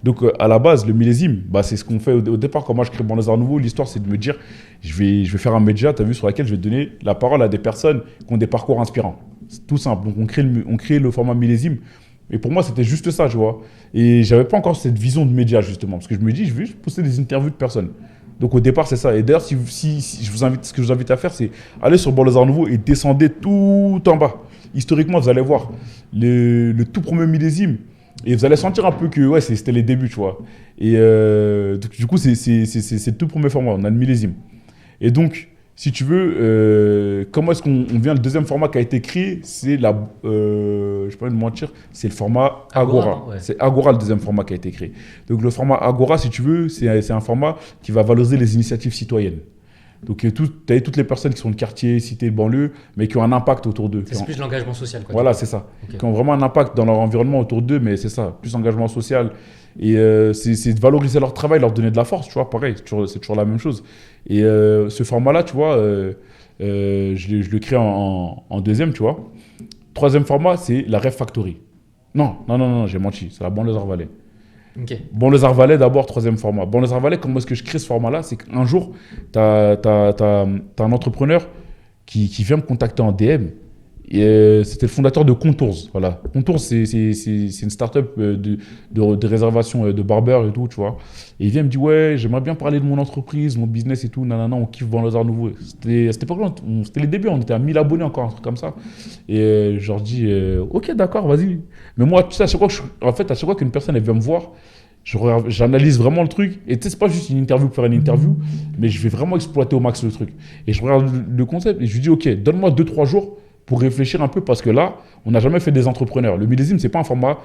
Donc, à la base, le millésime, bah, c'est ce qu'on fait au départ. Quand moi, je crée Banlieusards Nouveau, l'histoire, c'est de me dire, je vais faire un média, tu as vu, sur lequel je vais donner la parole à des personnes qui ont des parcours inspirants. C'est tout simple. Donc, on crée le format millésime. Et pour moi, c'était juste ça, tu vois. Et j'avais pas encore cette vision de média, justement. Parce que je me dis, je vais juste poster des interviews de personnes. Donc, au départ, c'est ça. Et d'ailleurs, si je vous invite, ce que je vous invite à faire, c'est aller sur Banlieusards Nouveau et descendez tout en bas. Historiquement, vous allez voir le tout premier millésime. Et vous allez sentir un peu que ouais, c'était les débuts, tu vois. Et du coup, c'est le tout premier format. On a le millésime. Et donc, si tu veux, comment est-ce qu'on vient? Le deuxième format qui a été créé, c'est je ne vais pas me mentir, c'est le format Agora. Ouais. C'est Agora le deuxième format qui a été créé. Donc le format Agora, si tu veux, c'est un format qui va valoriser les initiatives citoyennes. Donc, tu as toutes les personnes qui sont de quartier, cité, banlieue, mais qui ont un impact autour d'eux. C'est plus de l'engagement social, quoi. Voilà, c'est ça. Qui ont vraiment un impact dans leur environnement autour d'eux, mais c'est ça, plus engagement social. Et c'est de valoriser leur travail, leur donner de la force, tu vois, pareil, c'est toujours la même chose. Et ce format-là, tu vois, je le crée en deuxième, tu vois. Troisième format, c'est la Ref Factory. Non, j'ai menti, c'est la Banlieusard Valais. Okay. Banlieusard Valais, d'abord, troisième format. Banlieusard Valais, comment est-ce que je crée ce format-là? C'est qu'un jour, tu as un entrepreneur qui vient me contacter en DM. C'était le fondateur de Contours. Voilà. Contours, c'est une start-up de réservation de barbeurs et tout, tu vois. Et il vient me dire, ouais, j'aimerais bien parler de mon entreprise, mon business et tout. Nanana, on kiffe Banlieusard Nouveau. C'était les débuts, on était à 1000 abonnés encore, un truc comme ça. Et je leur dis, ok, d'accord, vas-y. Mais moi, tu sais, à chaque fois qu'une personne elle vient me voir, j'analyse vraiment le truc. Et tu sais, c'est pas juste une interview pour faire une interview, mais je vais vraiment exploiter au max le truc. Et je regarde le concept et je lui dis, ok, donne-moi 2-3 jours pour réfléchir un peu, parce que là, on n'a jamais fait des entrepreneurs. Le millésime, c'est pas un format...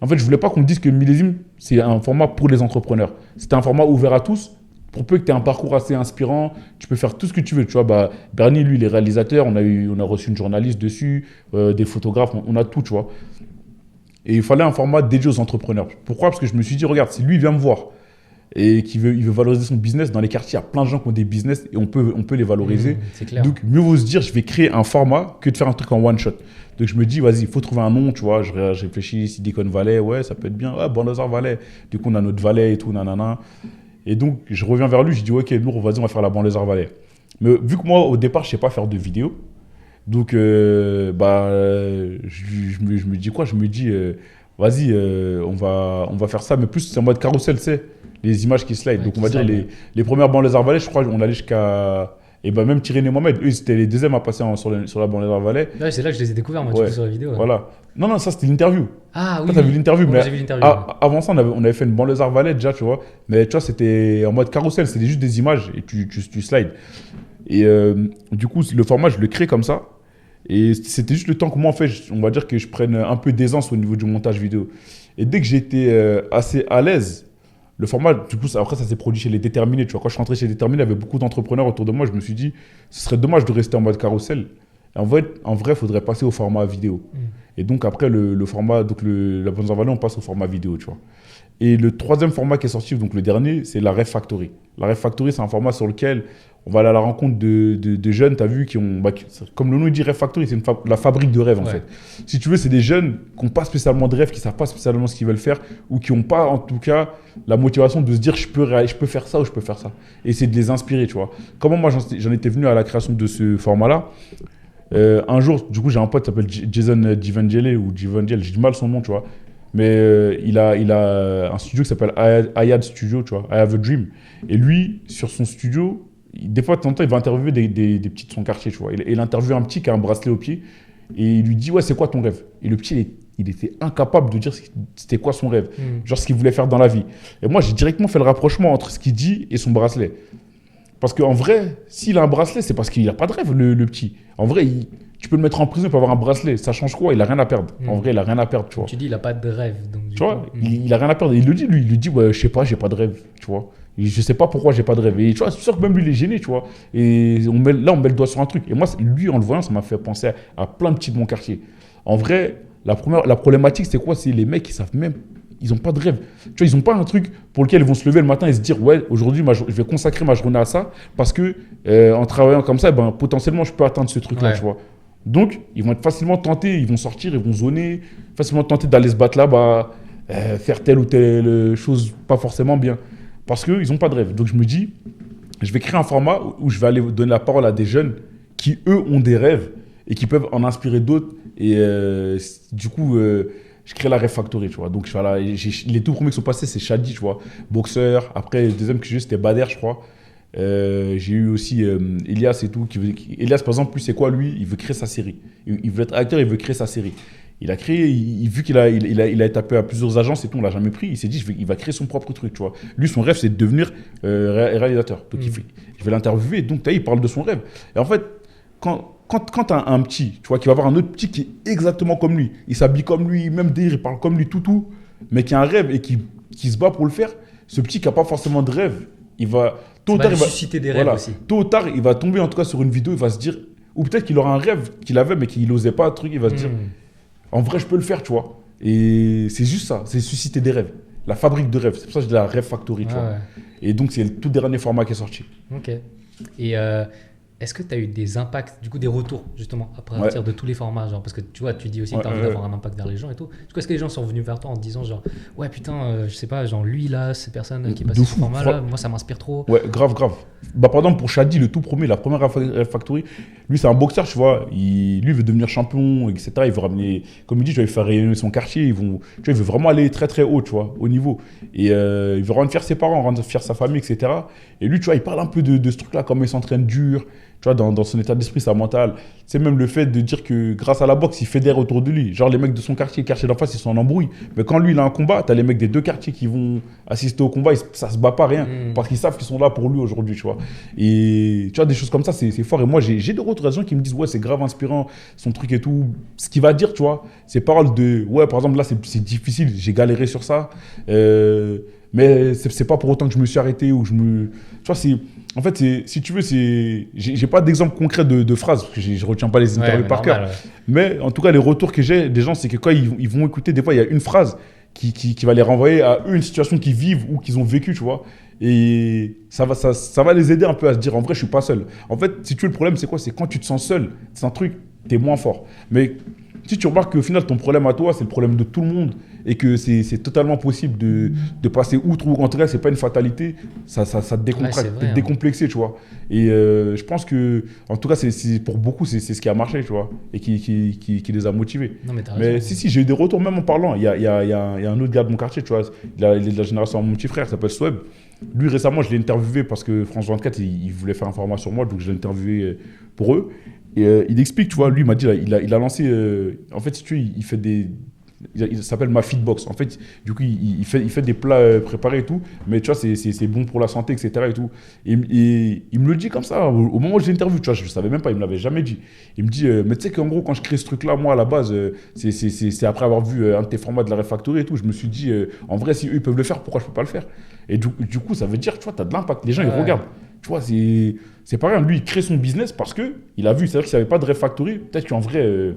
En fait, je voulais pas qu'on me dise que le millésime, c'est un format pour les entrepreneurs. C'était un format ouvert à tous. Pour peu que tu aies un parcours assez inspirant, tu peux faire tout ce que tu veux. Tu vois, Bernie, lui, il est réalisateur. On a reçu une journaliste dessus, des photographes, on a tout, tu vois. Et il fallait un format dédié aux entrepreneurs. Pourquoi? Parce que je me suis dit, regarde, si lui, il vient me voir et il veut valoriser son business, dans les quartiers, il y a plein de gens qui ont des business et on peut les valoriser. C'est clair. Donc, mieux vaut se dire, je vais créer un format que de faire un truc en one shot. Donc, je me dis, vas-y, il faut trouver un nom, tu vois. Je réfléchis, Silicon Valley, ouais, ça peut être bien. Ah, Banlieusard Valais. Du coup, on a notre Valais et tout, nanana. Et donc, je reviens vers lui, je dis, ok, Nour, vas-y, on va faire la Banlieusard Valais. Mais vu que moi, au départ, je ne sais pas faire de vidéo, donc, je me dis quoi? Je me dis, vas-y, on va faire ça, mais plus c'est en mode carrousel, tu sais, les images qui slide. Ouais, donc, on va dire les premières Banlieusard Valais, je crois, on allait jusqu'à. Et même Thierry et Mohamed, eux, c'était les deuxièmes à passer sur la Banlieusard Valais. Ouais, c'est là que je les ai découverts, moi, ouais. du coup, sur la vidéo. Ouais. Voilà. Non, ça, c'était l'interview. Ah oui. Toi, t'as vu l'interview, mais j'ai vu l'interview. Avant ça, on avait fait une Banlieusard Valais déjà, tu vois. Mais tu vois, c'était en mode carrousel, c'était juste des images et tu slides. Et du coup, le format, je le crée comme ça. Et c'était juste le temps que moi, en fait, on va dire que je prenne un peu d'aisance au niveau du montage vidéo. Et dès que j'étais assez à l'aise, le format, du coup, après, ça s'est produit chez les Déterminés. Tu vois, quand je suis rentré chez les Déterminés, il y avait beaucoup d'entrepreneurs autour de moi. Je me suis dit, ce serait dommage de rester en mode carrousel. Et en vrai, il faudrait passer au format vidéo. Et donc, après, le format, donc la Banlieusard Valais, on passe au format vidéo, tu vois. Et le troisième format qui est sorti, donc le dernier, c'est la Ref Factory. La Ref Factory, c'est un format sur lequel on va aller à la rencontre de jeunes, tu as vu, comme le nom dit, Ref Factory, c'est la fabrique de rêves, en fait. Si tu veux, c'est des jeunes qui n'ont pas spécialement de rêves, qui ne savent pas spécialement ce qu'ils veulent faire, ou qui n'ont pas, en tout cas, la motivation de se dire, je peux faire ça ou je peux faire ça. Et c'est de les inspirer, tu vois. Comment moi, j'en étais venu à la création de ce format-là. Un jour, du coup, j'ai un pote qui s'appelle Jason Divangele, ou Divangele, j'ai du mal son nom, tu vois. Mais il a un studio qui s'appelle Ayad Studio, tu vois, I Have a Dream. Et lui, sur son studio, des fois, de temps en temps, il va interviewer des petits de son quartier, tu vois. Il interviewe un petit qui a un bracelet au pied et il lui dit, ouais, c'est quoi ton rêve? Et le petit, il était incapable de dire c'était quoi son rêve, genre ce qu'il voulait faire dans la vie. Et moi, j'ai directement fait le rapprochement entre ce qu'il dit et son bracelet. Parce qu'en vrai, s'il a un bracelet, c'est parce qu'il n'a pas de rêve, le petit. En vrai, tu peux le mettre en prison pour avoir un bracelet. Ça change quoi? Il n'a rien à perdre. En vrai, il n'a rien à perdre, tu vois. Tu dis, il n'a pas de rêve. Donc, tu vois, il n'a rien à perdre. Il le dit, lui. Il lui dit, ouais, je sais pas, j'ai pas de rêve, tu vois. Et je sais pas pourquoi j'ai pas de rêve. Et tu vois, c'est sûr que même lui, il est gêné, tu vois. Et on met le doigt sur un truc. Et moi, lui, en le voyant, ça m'a fait penser à plein de petits de mon quartier. En vrai, la problématique, c'est quoi? C'est les mecs qui savent même. Ils n'ont pas de rêve. Tu vois, ils n'ont pas un truc pour lequel ils vont se lever le matin et se dire, ouais, aujourd'hui, je vais consacrer ma journée à ça parce que en travaillant comme ça, potentiellement, je peux atteindre ce truc-là, tu vois. Donc, ils vont être facilement tentés, ils vont sortir, ils vont zoner, facilement tentés d'aller se battre là, faire telle ou telle chose pas forcément bien. Parce qu'ils n'ont pas de rêve. Donc, je me dis, je vais créer un format où je vais aller donner la parole à des jeunes qui, eux, ont des rêves et qui peuvent en inspirer d'autres. Et du coup, je crée la Ref Factory, tu vois. Donc, voilà, les tout premiers qui sont passés, c'est Shadi, tu vois, boxeur. Après, le deuxième que j'ai eu, c'était Bader, je crois. J'ai eu aussi Elias et tout. Elias, par exemple, lui, c'est quoi, lui? Il veut créer sa série. Il veut être acteur, il veut créer sa série. Il a créé, vu qu'il a tapé à plusieurs agences et tout, on l'a jamais pris. Il s'est dit, il va créer son propre truc, tu vois. Lui, son rêve, c'est de devenir réalisateur. Donc, je vais l'interviewer. Donc, il parle de son rêve. Et en fait, quand tu as un petit, tu vois, qui va avoir un autre petit qui est exactement comme lui, il s'habille comme lui, même délire, il parle comme lui, tout, mais qui a un rêve et qui se bat pour le faire, ce petit qui n'a pas forcément de rêve, il va Tôt ou va tard, lui susciter des rêves aussi. Tôt ou tard, il va tomber en tout cas sur une vidéo, il va se dire, ou peut-être qu'il aura un rêve qu'il avait mais qu'il n'osait pas, un truc, il va se dire, en vrai, je peux le faire, tu vois. Et c'est juste ça, c'est susciter des rêves. La fabrique de rêves, c'est pour ça que je dis la Rêve Factory, tu vois. Ouais. Et donc, c'est le tout dernier format qui est sorti. Ok. Et est-ce que tu as eu des impacts, du coup des retours justement à partir de tous les formats, genre, parce que tu vois, tu dis aussi que tu as envie d'avoir un impact vers les gens et tout. Du coup, est-ce que les gens sont venus vers toi en te disant genre, ouais putain, je sais pas, genre lui là, ces personnes qui passent ce format là, moi ça m'inspire trop. Ouais, grave. Bah, par exemple, pour Shadi, le tout premier, la première Rêve Factory, lui c'est un boxeur, tu vois, lui veut devenir champion, etc. Il veut ramener, comme il dit, tu vois, il veut faire rayonner son quartier, tu vois, il veut vraiment aller très très haut, tu vois, au niveau. Et il veut rendre fier ses parents, rendre fier sa famille, etc. Et lui, tu vois, il parle un peu de ce truc-là, comment il s'entraîne dur. Tu vois, dans son état d'esprit, sa mentale. C'est même le fait de dire que grâce à la boxe, il fédère autour de lui. Genre, les mecs de son quartier, le quartier d'en face, ils sont en embrouille. Mais quand lui, il a un combat, t'as les mecs des deux quartiers qui vont assister au combat, ça se bat pas rien. Parce qu'ils savent qu'ils sont là pour lui aujourd'hui, tu vois. Et tu vois, des choses comme ça, c'est fort. Et moi, j'ai des retours de gens qui me disent, ouais, c'est grave inspirant, son truc et tout. Ce qu'il va dire, tu vois, ces paroles de, ouais, par exemple, là, c'est difficile, j'ai galéré sur ça. Mais c'est pas pour autant que je me suis arrêté ou je me. Tu vois, en fait, si tu veux, j'ai pas d'exemple concret de phrases, parce que je retiens pas les interviews par cœur. Ouais. Mais en tout cas, les retours que j'ai des gens, c'est que quand ils vont écouter, des fois, il y a une phrase qui va les renvoyer à une situation qu'ils vivent ou qu'ils ont vécu, tu vois. Et ça va les aider un peu à se dire, en vrai, je suis pas seul. En fait, si tu veux, le problème, c'est quoi? C'est quand tu te sens seul, c'est un truc, t'es moins fort. Mais si tu remarques qu'au final, ton problème à toi, c'est le problème de tout le monde et que c'est totalement possible de passer outre, ou en tout cas, c'est pas une fatalité, ça te décontracte, t'es décomplexé, tu vois. Et je pense que, en tout cas, pour beaucoup, c'est ce qui a marché, tu vois, et qui les a motivés. Non, mais t'as raison. Mais si, j'ai eu des retours, même en parlant. Il y a un autre gars de mon quartier, tu vois, il est de la génération de mon petit frère, il s'appelle Sweb. Lui, récemment, je l'ai interviewé parce que France 24, il voulait faire un format sur moi, donc je l'ai interviewé pour eux. Et il explique, tu vois, lui, il m'a dit, il a lancé, en fait, si tu veux, il fait il s'appelle Ma Fitbox. En fait, du coup, il fait des plats préparés et tout, mais tu vois, c'est bon pour la santé, etc. Et tout. Et il me le dit comme ça, au moment où je l'interviewe, tu vois, je ne savais même pas, il ne me l'avait jamais dit. Il me dit, mais tu sais qu'en gros, quand je crée ce truc-là, moi, à la base, c'est après avoir vu un de tes formats de la Rêve Factory et tout, je me suis dit, en vrai, si eux, ils peuvent le faire, pourquoi je ne peux pas le faire? Et du coup, ça veut dire, tu vois, tu as de l'impact. Les gens, ils regardent. Tu vois, c'est pas rien. Lui, il crée son business parce qu'il a vu, c'est-à-dire qu'il n'y avait pas de Rêve Factory. Peut-être qu'en vrai,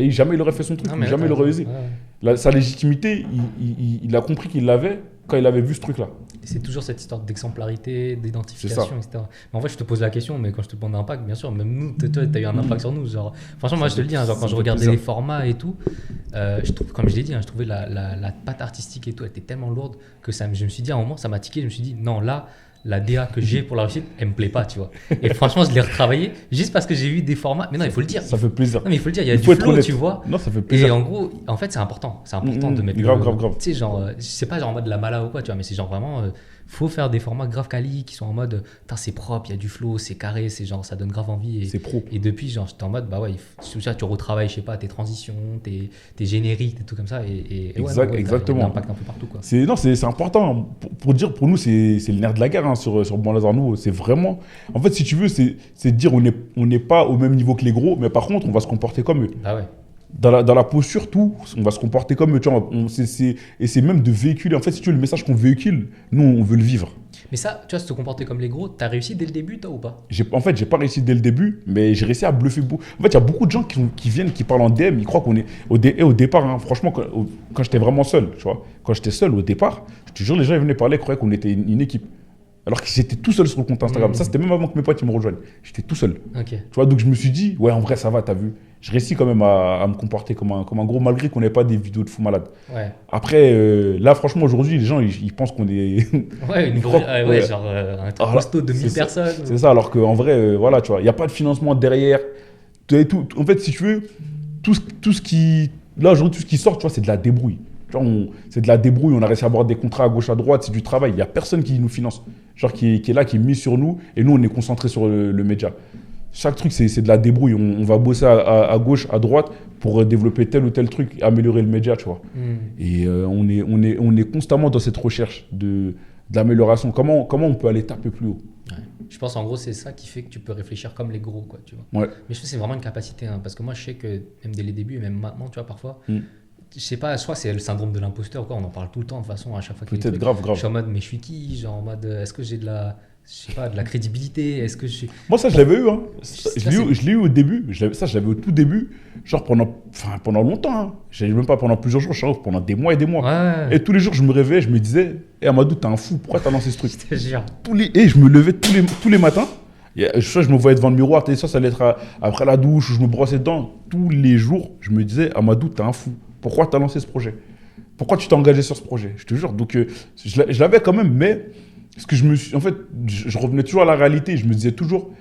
jamais il aurait fait son truc, jamais il aurait osé. Sa légitimité, il a compris qu'il l'avait quand il avait vu ce truc-là. C'est toujours cette histoire d'exemplarité, d'identification, etc. Mais en fait, je te pose la question, mais quand je te demande d'impact, bien sûr, même nous, tu as eu un impact sur nous. Genre, franchement, moi, je te le dis, genre, quand je regardais les formats et tout, comme je l'ai dit, je trouvais la patte artistique et tout, elle était tellement lourde que je me suis dit, à un moment, ça m'a tiqué. Je me suis dit, non, là, la DA que j'ai pour la réussite, elle me plaît pas, tu vois. Et franchement, je l'ai retravaillé juste parce que j'ai eu des formats. Mais non, il faut le dire. Ça fait plaisir. Non, mais il faut le dire, il y a du flow, tu vois. Non, ça fait plaisir. Et en gros, en fait, c'est important. C'est important de mettre. Grave. Tu sais, genre, c'est pas genre en mode la mala ou quoi, tu vois, mais c'est genre vraiment. Faut faire des formats grave quali qui sont en mode c'est propre, il y a du flow, c'est carré, c'est genre ça donne grave envie. C'est pro. Et depuis, genre, j'étais en mode bah ouais, tu retravailles, je sais pas, tes transitions, tes génériques, des trucs comme ça. Exactement. Il y a un impact un peu partout, quoi. C'est important. Pour nous, c'est le nerf de la guerre sur Bon Lazare Nouveau. C'est vraiment. En fait, si tu veux, c'est de dire on n'est pas au même niveau que les gros, mais par contre, on va se comporter comme eux. Ah ouais. Dans la posture, tout, on va se comporter comme eux. Tu vois, et c'est même de véhiculer. En fait, si tu veux, le message qu'on véhicule, nous, on veut le vivre. Mais ça, tu vois, se comporter comme les gros, t'as réussi dès le début, toi, ou pas? En fait, j'ai pas réussi dès le début, mais j'ai réussi à bluffer beaucoup. En fait, il y a beaucoup de gens qui viennent, qui parlent en DM, ils croient qu'on est. Au départ, hein, franchement, quand j'étais vraiment seul, tu vois, quand j'étais seul au départ, je te jure, les gens ils venaient parler, ils croyaient qu'on était une équipe. Alors que j'étais tout seul sur le compte Instagram. Ça, c'était même avant que mes potes ils me rejoignent. J'étais tout seul. Okay. Tu vois, donc je me suis dit, ouais, en vrai, ça va, t'as vu. Je réussis quand même à me comporter comme un gros, malgré qu'on n'ait pas des vidéos de fou malade. Ouais. Après, là, franchement, aujourd'hui, les gens, ils pensent qu'on est. Genre un truc costaud de 1000 personnes. C'est ça, alors qu'en vrai, voilà, tu vois, il n'y a pas de financement derrière. En fait, si tu veux, tout ce qui. Là, aujourd'hui, tout ce qui sort, tu vois, c'est de la débrouille. C'est de la débrouille, on a réussi à avoir des contrats à gauche, à droite, c'est du travail. Il n'y a personne qui nous finance, genre qui est là, qui est mis sur nous, et nous, on est concentré sur le média. Chaque truc, c'est de la débrouille. On va bosser à gauche, à droite, pour développer tel ou tel truc, améliorer le média, tu vois. Et on est constamment dans cette recherche de l'amélioration. Comment on peut aller taper plus haut? Ouais. Je pense en gros c'est ça qui fait que tu peux réfléchir comme les gros, quoi, tu vois. Ouais. Mais je pense que c'est vraiment une capacité, hein, parce que moi je sais que même dès les débuts et même maintenant, tu vois, parfois, je sais pas, soit c'est le syndrome de l'imposteur, quoi, on en parle tout le temps de toute façon à chaque fois qu'il y a peut-être grave. Je suis en mode mais je suis qui, genre en mode est-ce que j'ai de la je sais pas, de la crédibilité? Est-ce que Moi, ça, je l'avais eu. Hein. Ça, Je l'ai eu au début. Ça, je l'avais au tout début. Genre pendant longtemps. Hein. Je n'avais même pas pendant plusieurs jours, genre pendant des mois et des mois. Ouais. Et tous les jours, je me réveillais, je me disais, Amadou, t'es un fou, pourquoi t'as lancé ce truc? Je te jure. Et je me levais tous les matins. Soit je me voyais devant le miroir, ça allait être après la douche, où je me brossais dedans. Tous les jours, je me disais, Amadou, t'es un fou. Pourquoi t'as lancé ce projet? Pourquoi tu t'es engagé sur ce projet? Je te jure. Donc, je l'avais quand même, mais ce que en fait, je revenais toujours à la réalité. Je me disais toujours,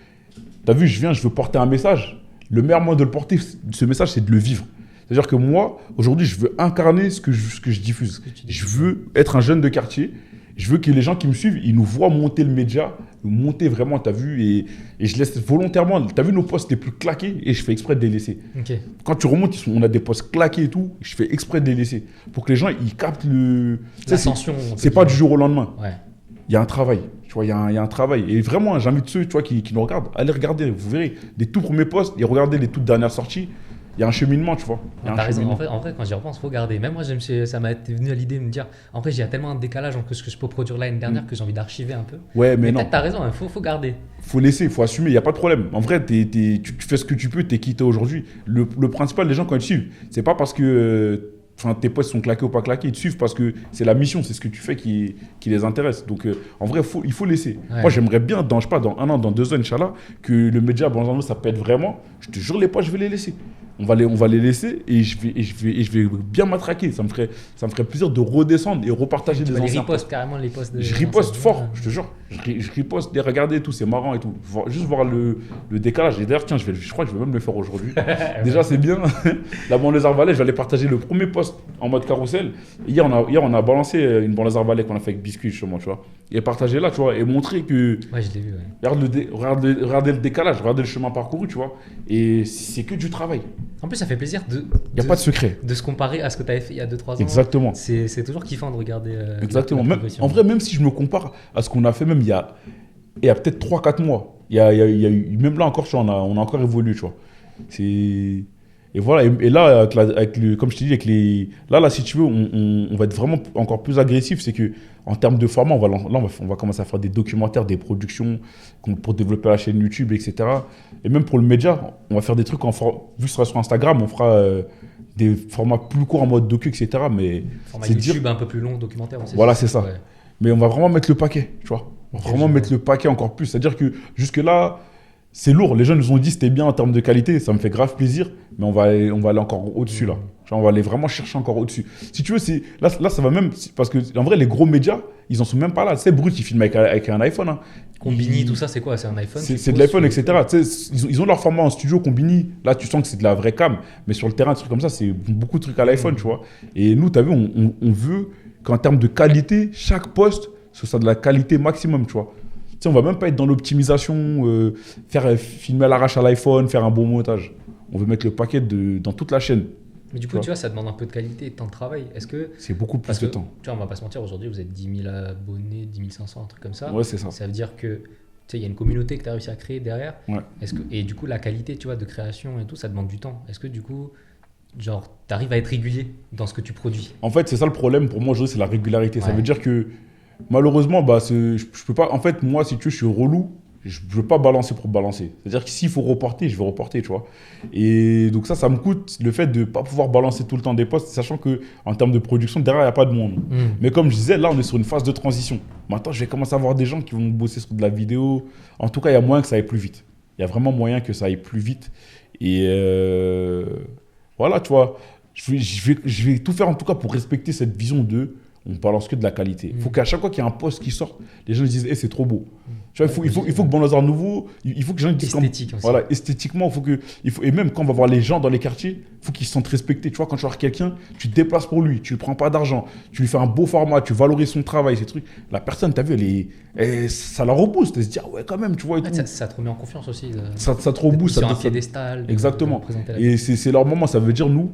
t'as vu, je veux porter un message. Le meilleur moyen de le porter, ce message, c'est de le vivre. C'est-à-dire que moi, aujourd'hui, je veux incarner ce que je diffuse. Je veux être un jeune de quartier. Je veux que les gens qui me suivent, ils nous voient monter le média, monter vraiment, t'as vu, et je laisse volontairement, t'as vu nos posts les plus claqués, et je fais exprès de les laisser. Okay. Quand tu remontes, on a des posts claqués et tout, je fais exprès de les laisser, pour que les gens, ils captent l'ascension. C'est pas du jour au lendemain. Ouais. Il y a un travail, tu vois, il y a un travail. Et vraiment, j'invite ceux, tu vois, qui nous regardent, allez regarder, vous verrez, les tout premiers posts, et regardez les toutes dernières sorties. Il y a un cheminement, tu vois. T'as raison. En vrai, quand j'y repense, il faut garder. Même moi, ça m'a venu à l'idée de me dire, en vrai, il y a tellement un décalage entre ce que je peux produire l'année dernière que j'ai envie d'archiver un peu. Ouais, mais non. Peut-être t'as raison, il faut garder. Faut laisser, faut assumer, il n'y a pas de problème. En vrai, tu fais ce que tu peux, t'es quitté aujourd'hui. Le principal, les gens, quand ils te suivent, c'est pas parce que tes posts sont claqués ou pas claqués, ils te suivent parce que c'est la mission, c'est ce que tu fais qui les intéresse. Donc, en vrai, il faut laisser. Ouais. Moi, j'aimerais bien, dans 1 an, dans 2 ans, Inch'Allah, que le média, ça pète vraiment. Je te jure, les posts, je vais les laisser. On va les laisser et je vais bien m'attraquer. Ça me ferait plaisir de redescendre et repartager des anciens posts. Carrément les posts. Je riposte fort, je te jure. Je riposte, regardez tout, c'est marrant et tout. Juste voir le décalage. Et d'ailleurs, tiens, je crois que je vais même le faire aujourd'hui. Déjà, c'est bien. La banlieue Arvalais, je vais aller partager le premier post en mode carrousel. Hier, on a balancé une banlieue Arvalais qu'on a fait avec Biscuit, justement, tu vois. Et partager là, tu vois, et montrer que. Ouais, je l'ai vu, ouais. Regardez le décalage, regardez le chemin parcouru, tu vois. Et c'est que du travail. En plus, ça fait plaisir il n'y a pas de secret. De se comparer à ce que tu avais fait il y a 2-3 ans. Exactement. C'est toujours kiffant de regarder. Exactement. En vrai, même si je me compare à ce qu'on a fait, même il y a peut-être 3-4 mois, il y a eu, même là encore, on a encore évolué, tu vois. Et voilà. Et là, comme je t'ai dit, là, si tu veux, on va être vraiment encore plus agressif. C'est que en termes de format, on va commencer à faire des documentaires, des productions pour développer la chaîne YouTube, etc. Et même pour le média, on va faire des trucs vu que ce sera sur Instagram, on fera des formats plus courts en mode docu, etc. Mais format YouTube un peu plus long, documentaire aussi. Voilà, c'est ça. Ouais. Mais on va vraiment mettre le paquet, tu vois. On va vraiment mettre le paquet encore plus. C'est-à-dire que jusque-là, c'est lourd. Les gens nous ont dit c'était bien en termes de qualité. Ça me fait grave plaisir. Mais on va aller encore au-dessus, là. Genre, on va aller vraiment chercher encore au-dessus. Si tu veux, là, ça va même... Parce que, en vrai, les gros médias, ils en sont même pas là. Tu sais, Brut, ils filment avec un iPhone. Hein. Combini, tout ça, c'est quoi? C'est un iPhone? C'est de l'iPhone, etc. Tu sais, ils ont leur format en studio, Combini. Là, tu sens que c'est de la vraie cam. Mais sur le terrain, des trucs comme ça, c'est beaucoup de trucs à l'iPhone, tu vois. Et nous, tu as vu, on veut qu'en termes de qualité, chaque poste, ce soit de la qualité maximum, tu vois. Tu sais, on va même pas être dans l'optimisation, filmer à l'arrache à l'iPhone, faire un bon montage. On veut mettre le paquet dans toute la chaîne. Mais du coup, tu vois, ça demande un peu de qualité et de temps de travail. Est-ce que... C'est beaucoup plus de temps. Tu vois, on va pas se mentir, aujourd'hui, vous êtes 10 000 abonnés, 10 500, un truc comme ça. Ouais, c'est ça. Ça veut dire que, tu sais, il y a une communauté que tu as réussi à créer derrière. Ouais. Et du coup, la qualité, tu vois, de création et tout, ça demande du temps. Est-ce que du coup, genre, tu arrives à être régulier dans ce que tu produis? En fait, c'est ça le problème pour moi aujourd'hui, c'est la régularité. Ouais. Ça veut dire que, malheureusement, je peux pas... En fait, moi, si tu veux, je suis relou. Je ne veux pas balancer pour balancer. C'est-à-dire que s'il faut reporter, je vais reporter, tu vois. Et donc ça me coûte le fait de ne pas pouvoir balancer tout le temps des posts, sachant qu'en termes de production, derrière, il n'y a pas de monde. Mais comme je disais, là, on est sur une phase de transition. Maintenant, je vais commencer à voir des gens qui vont bosser sur de la vidéo. En tout cas, il y a moyen que ça aille plus vite. Il y a vraiment moyen que ça aille plus vite. Et voilà, tu vois. Je vais tout faire, en tout cas, pour respecter cette vision de... On balance que de la qualité. Il faut qu'à chaque fois qu'il y a un post qui sort, les gens disent c'est trop beau. Tu vois, il faut que Banlieusard Nouveau, il faut que les gens disent esthétique aussi. Voilà, esthétiquement, et même quand on va voir les gens dans les quartiers, il faut qu'ils se sentent respectés. Tu vois, quand tu vois quelqu'un, tu te déplaces pour lui, tu ne prends pas d'argent, tu lui fais un beau format, tu valorises son travail, ces trucs. La personne, tu as vu, ça la rebooste. Elle se dit ouais, quand même, tu vois. Ça te remet en confiance aussi. Ça te rebooste. Sur un piédestal. Exactement. Et c'est leur moment, ça veut dire nous.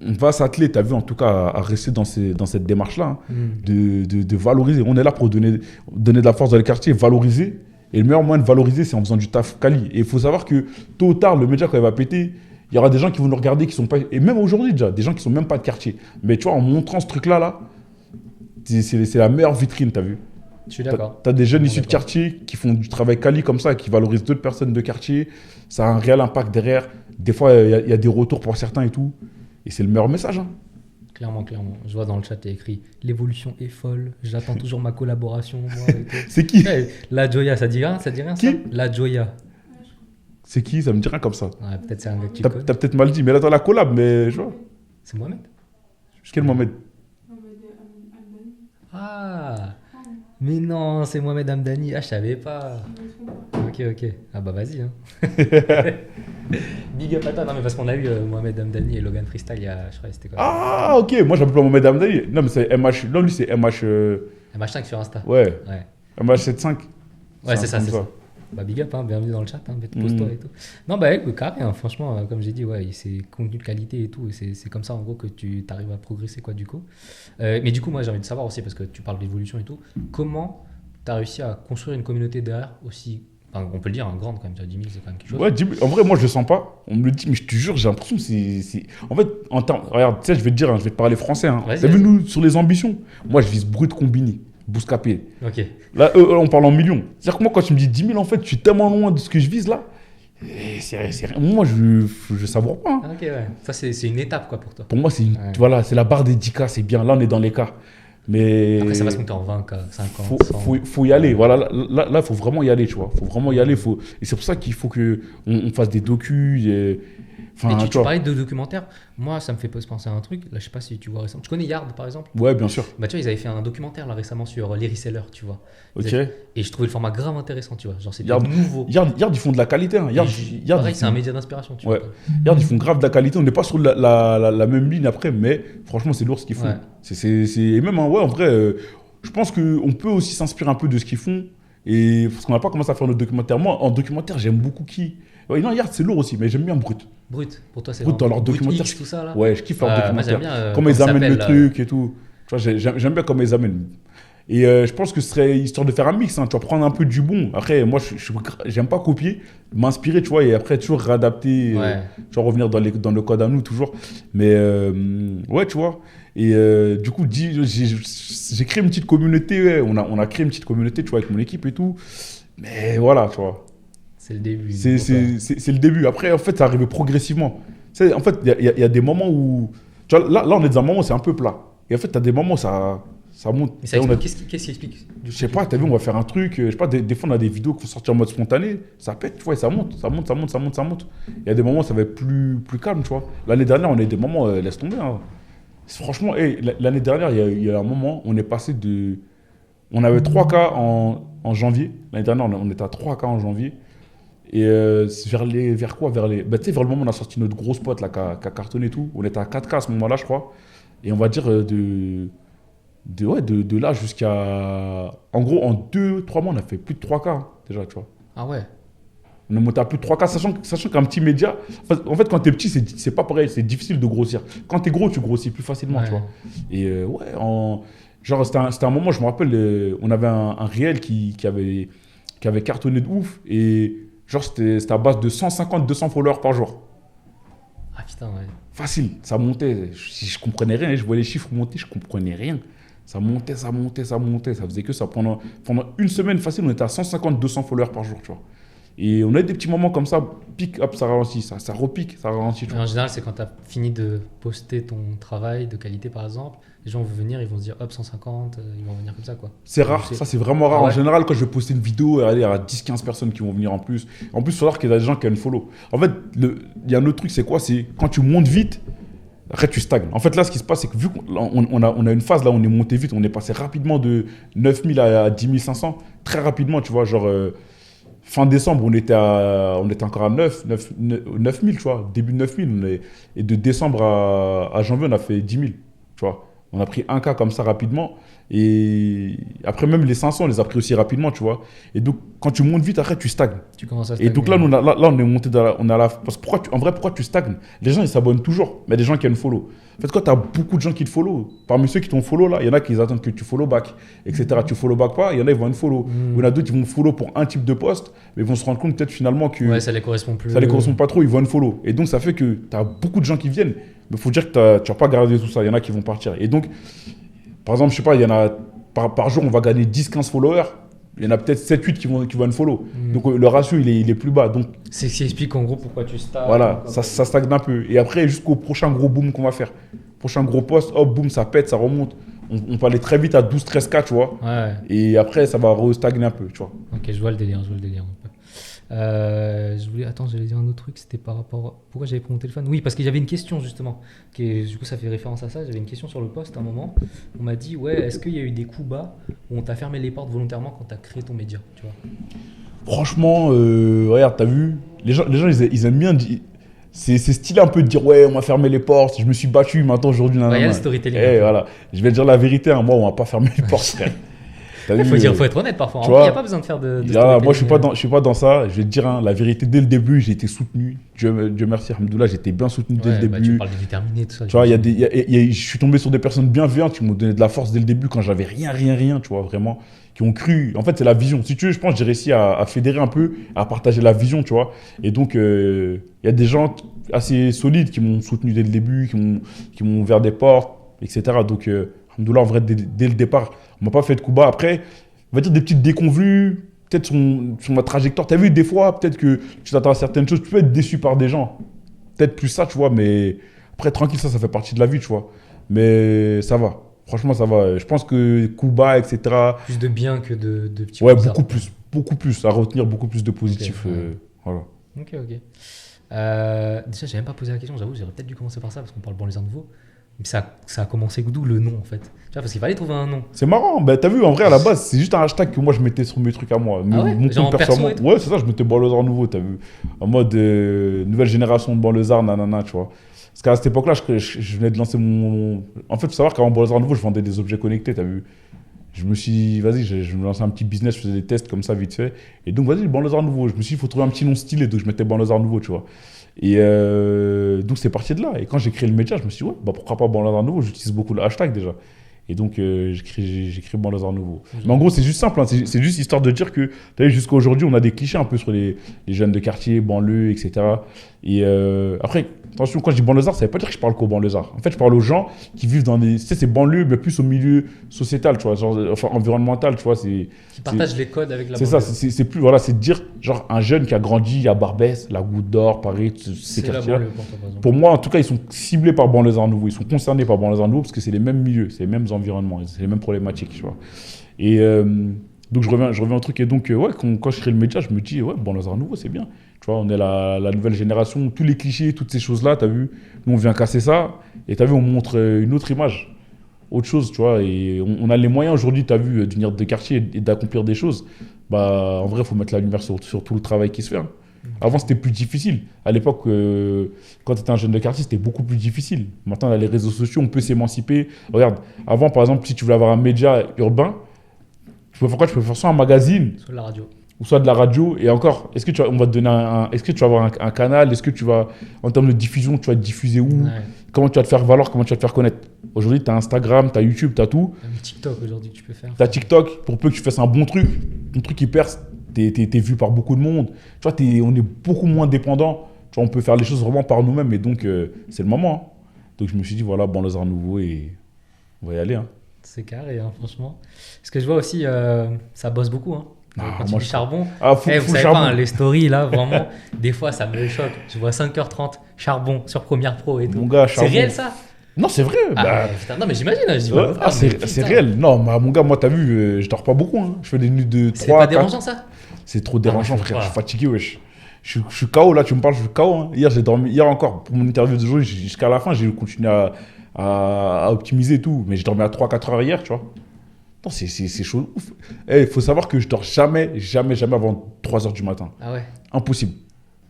On va s'atteler, tu as vu en tout cas, à rester dans cette démarche-là, hein, de valoriser. On est là pour donner de la force dans les quartiers, valoriser. Et le meilleur moyen de valoriser, c'est en faisant du taf quali. Et il faut savoir que tôt ou tard, le média, quand il va péter, il y aura des gens qui vont nous regarder, qui sont pas... Et même aujourd'hui déjà, des gens qui ne sont même pas de quartier. Mais tu vois, en montrant ce truc-là, c'est la meilleure vitrine, tu as vu. Je suis d'accord. T'as des jeunes issus de quartier qui font du travail quali comme ça, qui valorisent d'autres personnes de quartier. Ça a un réel impact derrière. Des fois, il y a des retours pour certains et tout. Et c'est le meilleur message. Hein. Clairement. Je vois dans le chat, il y a écrit « L'évolution est folle, j'attends toujours ma collaboration. » moi, et tout. C'est qui? La Joya, ça dit rien qui ça? La Joya. C'est qui? Ça me dit rien comme ça. Ouais, peut-être c'est un gars que tu T'as connais. peut-être mal dit. Mais là, dans la collab, mais je vois. C'est Mohamed. Quel Mohamed? Ah, mais non, c'est Mohamed Hamdani. Ah, je savais pas. Ok. Ah bah vas-y. Hein. Big up à toi. Non mais parce qu'on a eu Mohamed Hamdani et Logan Freestyle il y a, je crois, c'était quoi? Ah, ok. Moi, j'appelle pas Mohamed Hamdani. Non, mais c'est MH. Non, lui, c'est MH. MH5 sur Insta. Ouais. MH75. Ouais, c'est ça. ça. Bah big up, hein, bienvenue dans le chat, hein, pose-toi et tout. Non, bah carré, hein, franchement, comme j'ai dit, ouais, c'est contenu de qualité et tout, et c'est comme ça en gros que tu arrives à progresser quoi du coup. Mais du coup, moi j'ai envie de savoir aussi, parce que tu parles d'évolution et tout, comment tu as réussi à construire une communauté derrière aussi, enfin, on peut le dire, hein, grande quand même, 10 000 c'est quand même quelque chose. Ouais, 10 000. En vrai, moi je le sens pas. On me le dit, mais je te jure, j'ai l'impression que c'est. En fait, regarde, tu sais, je vais te dire, hein, je vais te parler français. Hein. T'as vu, nous, sur les ambitions, moi je vise brut combiné. Bouscapé. Ok. Là, on parle en millions. C'est-à-dire que moi, quand tu me dis 10 000, en fait, je suis tellement loin de ce que je vise là. Moi, je savoure pas. Hein. Ok, ouais. Ça, c'est une étape quoi pour toi. Pour moi, voilà, c'est la barre des 10K, c'est bien. Là, on est dans les cas. Mais après, ça va se monter en 20K, 50, 100. Faut y aller. Voilà, là, faut vraiment y aller, tu vois. Faut vraiment y aller. Et c'est pour ça qu'il faut qu'on fasse des docus. Enfin, et tu parlais de documentaires. Moi, ça me fait penser à un truc. Là, je sais pas si tu vois récemment. Tu connais Yard, par exemple? Ouais, bien sûr. Bah, tu vois, ils avaient fait un documentaire là récemment sur les resellers, tu vois. Ok. Et je trouvais le format grave intéressant, tu vois. Genre, c'était Yard, nouveau. Yard, ils font de la qualité. Hein. Yard, pareil, c'est un média d'inspiration, tu vois. Yard, ils font grave de la qualité. On n'est pas sur la même ligne après, mais franchement, c'est lourd ce qu'ils font. Ouais. Et même, ouais, en vrai, je pense qu'on peut aussi s'inspirer un peu de ce qu'ils font. Et parce qu'on n'a pas commencé à faire notre documentaire. Moi, en documentaire, j'aime beaucoup qui. Ouais, non, Yard, c'est lourd aussi, mais j'aime bien Brut. Brut, pour toi, c'est Brut dans leur documentaire. X, tout ça, là. Ouais, je kiffe leur documentaire. Bien, comment ils amènent le truc et tout. Tu vois, j'aime bien comment ils amènent. Et je pense que ce serait histoire de faire un mix. Hein. Tu vas prendre un peu du bon. Après, moi, j'aime pas copier, m'inspirer, tu vois, et après, toujours réadapter. Tu vois, revenir dans le code à nous, toujours. Mais ouais, tu vois. Et du coup, j'ai créé une petite communauté. Ouais. On a créé une petite communauté, tu vois, avec mon équipe et tout. Mais voilà, tu vois. C'est le début. C'est le début. Après, en fait, ça arrive progressivement. En fait, il y a des moments où... Tu vois, là, on est dans un moment où c'est un peu plat. Et en fait, tu as des moments où ça monte. Mais ça explique, qu'est-ce qui explique? Je sais pas, tu as vu, on va faire un truc. Je sais pas, des fois, on a des vidéos qui vont sortir en mode spontané. Ça pète, tu vois, et ça monte. Il y a des moments où ça va être plus calme, tu vois. L'année dernière, on a eu des moments, laisse tomber. Hein. Franchement, l'année dernière, il y a un moment, on est passé de... On avait 3 cas en janvier. L'année dernière, on était à 3 cas en janvier. Et vers quoi? Vers le moment où on a sorti notre grosse pote là, qui a cartonné et tout. On était à 4K à ce moment-là, je crois. Et on va dire de là jusqu'à... En gros, en 2-3 mois, on a fait plus de 3K hein, déjà, tu vois. Ah ouais. On est monté à plus de 3K, sachant qu'un petit média... En fait, quand t'es petit, c'est pas pareil, c'est difficile de grossir. Quand t'es gros, tu grossis plus facilement, tu vois. Et genre, c'était un moment, je me rappelle, on avait un réel qui avait cartonné de ouf. Et... Genre, c'était à base de 150-200 followers par jour. Ah putain, ouais. Facile, ça montait. Je comprenais rien, je voyais les chiffres monter, je comprenais rien. Ça montait. Ça faisait que ça. Pendant une semaine facile, on était à 150-200 followers par jour, tu vois. Et on a des petits moments comme ça, pique, hop, ça ralentit, ça repique, ça ralentit. En général, c'est quand tu as fini de poster ton travail de qualité, par exemple, les gens vont venir, ils vont se dire, hop, 150, ils vont venir comme ça, quoi. C'est rare, ça c'est vraiment rare. Ah ouais. En général, quand je vais poster une vidéo, il y a 10-15 personnes qui vont venir en plus. En plus, il faut savoir qu'il y a des gens qui ont une follow. En fait, il y a un autre truc, c'est quoi? C'est quand tu montes vite, après tu stagnes. En fait, là, ce qui se passe, c'est que vu qu'on a une phase là où on est monté vite, on est passé rapidement de 9000 à 10 500, très rapidement, tu vois, genre... Fin décembre, on était encore à 9000, tu vois, début de 9000. Et de décembre à janvier, on a fait 10 000, tu vois. On a pris un cas comme ça rapidement. Et après, même les 500, on les a pris aussi rapidement, tu vois. Et donc, quand tu montes vite, après, tu stagnes. Tu commences à stagner. Et donc là, on est monté parce que pourquoi tu stagnes? Les gens, ils s'abonnent toujours. Mais il y a des gens qui ont une follow. En fait, quand tu as beaucoup de gens qui te follow, parmi ceux qui t'ont follow, là, il y en a qui attendent que tu follow back, etc. Tu follow back pas, il y en a, ils vont une follow. Il y en a d'autres, ils vont follow pour un type de poste, mais ils vont se rendre compte peut-être finalement que... Ouais, ça les correspond plus. Ça les correspond pas trop, ils vont une follow. Et donc, ça fait que tu as beaucoup de gens qui viennent. Mais il faut dire que tu n'as pas gardé tout ça. Il y en a qui vont partir. Et donc, par exemple, je sais pas, il y en a par jour, on va gagner 10-15 followers. Il y en a peut-être 7-8 qui vont unfollow. Donc le ratio, il est plus bas. Donc, c'est ce qui explique en gros pourquoi tu stagnes. Voilà, ça stagne un peu. Et après, jusqu'au prochain gros boom qu'on va faire. Prochain gros post, hop, boom, ça pète, ça remonte. On peut aller très vite à 12-13K, tu vois. Ouais. Et après, ça va restagner un peu, tu vois. Ok, je vois le délire. J'allais dire un autre truc, c'était par rapport. Pourquoi j'avais pris mon téléphone? Oui, parce qu'il y avait une question justement, du coup ça fait référence à ça. J'avais une question sur le post à un moment. On m'a dit, ouais, est-ce qu'il y a eu des coups bas où on t'a fermé les portes volontairement quand t'as créé ton média, tu vois? Franchement, regarde, t'as vu, les gens ils aiment bien dire. C'est stylé un peu de dire, ouais, on m'a fermé les portes, je me suis battu, maintenant aujourd'hui. Il y a le storytelling. Voilà. Je vais te dire la vérité, moi, on m'a pas fermé les portes, frère. Il faut être honnête parfois. Il n'y a pas besoin de faire de moi, je suis pas dans ça. Je vais te dire la vérité. Dès le début, j'ai été soutenu. Dieu merci, alhamdoulilah, j'étais bien soutenu dès le début. Tu parles de déterminé, tout ça. Tu vois, je suis tombé sur des personnes bienveillantes qui m'ont donné de la force dès le début quand j'avais rien, tu vois, vraiment. Qui ont cru. En fait, c'est la vision. Si tu veux, je pense que j'ai réussi à fédérer un peu, à partager la vision, tu vois. Et donc, il y a des gens assez solides qui m'ont soutenu dès le début, qui m'ont ouvert des portes, etc. Donc, alhamdoulilah, en vrai, dès le départ, on m'a pas fait de coup bas. Après, on va dire des petites déconvenues, peut-être sur ma trajectoire. Tu as vu, des fois, peut-être que tu t'attends à certaines choses, tu peux être déçu par des gens. Peut-être plus ça, tu vois, mais après, tranquille, ça fait partie de la vie, tu vois. Mais ça va. Franchement, ça va. Je pense que coup bas, etc. Plus de bien que de petits ouais, beaucoup plus. À retenir beaucoup plus de positif. Okay. Voilà. Ok. Déjà, j'ai même pas posé la question, j'avoue, j'aurais peut-être dû commencer par ça parce qu'on parle banlieusard nouveau. Mais ça a commencé d'où le nom en fait? Tu vois, parce qu'il fallait trouver un nom. C'est marrant, bah, t'as vu, en vrai, à la base, c'est juste un hashtag que moi je mettais sur mes trucs à moi. Mon compte perso. Ouais, c'est ça, je mettais banlieusard nouveau, t'as vu. En mode nouvelle génération de banlieusard, nanana, tu vois. Parce qu'à cette époque-là, je venais de lancer mon. En fait, il faut savoir qu'avant banlieusard nouveau, je vendais des objets connectés, t'as vu. Je me suis dit, vas-y, je me lançais un petit business, je faisais des tests comme ça vite fait. Et donc, vas-y, banlieusard nouveau. Je me suis dit, il faut trouver un petit nom stylé, donc je mettais banlieusard nouveau, tu vois. Et donc, c'est parti de là. Et quand j'ai créé le média, je me suis dit, ouais, bah, pourquoi pas banlieusard nouveau? J'utilise beaucoup le hashtag déjà. Et donc, j'ai créé banlieusard nouveau. Mais en gros, c'est juste simple. Hein, c'est juste histoire de dire que, tu vu, jusqu'à aujourd'hui, on a des clichés un peu sur les jeunes de quartier, banlieue, etc. Et après, attention, quand je dis banlieusard, ça ne veut pas dire que je parle qu'aux banlieusards. En fait, je parle aux gens qui vivent dans des. Tu sais, c'est banlieue, mais plus au milieu sociétal, tu vois, genre, enfin, environnemental, tu vois. Qui partagent les codes avec la banlieue. C'est ça, c'est plus. Voilà, c'est de dire, genre, un jeune qui a grandi à Barbès, la Goutte d'Or, Paris, ces quartiers-là. Pour moi, en tout cas, ils sont ciblés par banlieusard nouveau. Ils sont concernés par banlieusard nouveau parce que c'est les mêmes milieux, c'est les mêmes environnements, c'est les mêmes problématiques, tu vois. Et donc, je reviens au truc. Et donc, ouais, quand je crée le média, je me dis, ouais, banlieusard nouveau, c'est bien. Tu vois, on est la nouvelle génération, tous les clichés, toutes ces choses-là, tu as vu, nous on vient casser ça, et tu as vu, on montre une autre image, autre chose, tu vois, et on a les moyens aujourd'hui, tu as vu, de venir de quartier et d'accomplir des choses. Bah, en vrai, il faut mettre la lumière sur tout le travail qui se fait. Hein. Avant, c'était plus difficile. À l'époque, quand tu étais un jeune de quartier, c'était beaucoup plus difficile. Maintenant, on a les réseaux sociaux, on peut s'émanciper. Regarde, avant, par exemple, si tu voulais avoir un média urbain, tu peux faire soit un magazine, soit de la radio. Ou soit de la radio, et encore, est-ce que tu vas avoir un canal, est-ce que tu vas, en termes de diffusion, tu vas te diffuser où, comment tu vas te faire valoir, comment tu vas te faire connaître. Aujourd'hui, tu as Instagram, tu as YouTube, tu as tout. Même TikTok aujourd'hui que tu peux faire. Tu as TikTok, pour peu que tu fasses un bon truc, ton truc qui perce, t'es vu par beaucoup de monde. Tu vois, on est beaucoup moins dépendant. Tu vois, on peut faire les choses vraiment par nous-mêmes, et donc c'est le moment. Hein. Donc je me suis dit, voilà, banlieusard nouveau, et on va y aller. Hein. C'est carré, hein, franchement. Ce que je vois aussi, ça bosse beaucoup, hein. Quand tu dis charbon, vous savez pas, hein, les stories là, vraiment, des fois ça me choque. Je vois 5h30, charbon sur Premiere Pro et tout. C'est réel ça? Non, c'est vrai. Putain, non, mais j'imagine. C'est réel. Non, mon gars, moi, t'as vu, je dors pas beaucoup. Hein. Je fais des nuits de 3 C'est pas dérangeant ça? C'est trop dérangeant, frère. Je suis fatigué, wesh. Je suis KO là, tu me parles, je suis KO. Hein. Hier, j'ai dormi. Hier encore, pour mon interview de jour, jusqu'à la fin, j'ai continué à optimiser et tout. Mais j'ai dormi à 3-4 heures hier, tu vois. Non, c'est chaud. Il faut savoir que je dors jamais avant 3h du matin. Ah ouais? Impossible.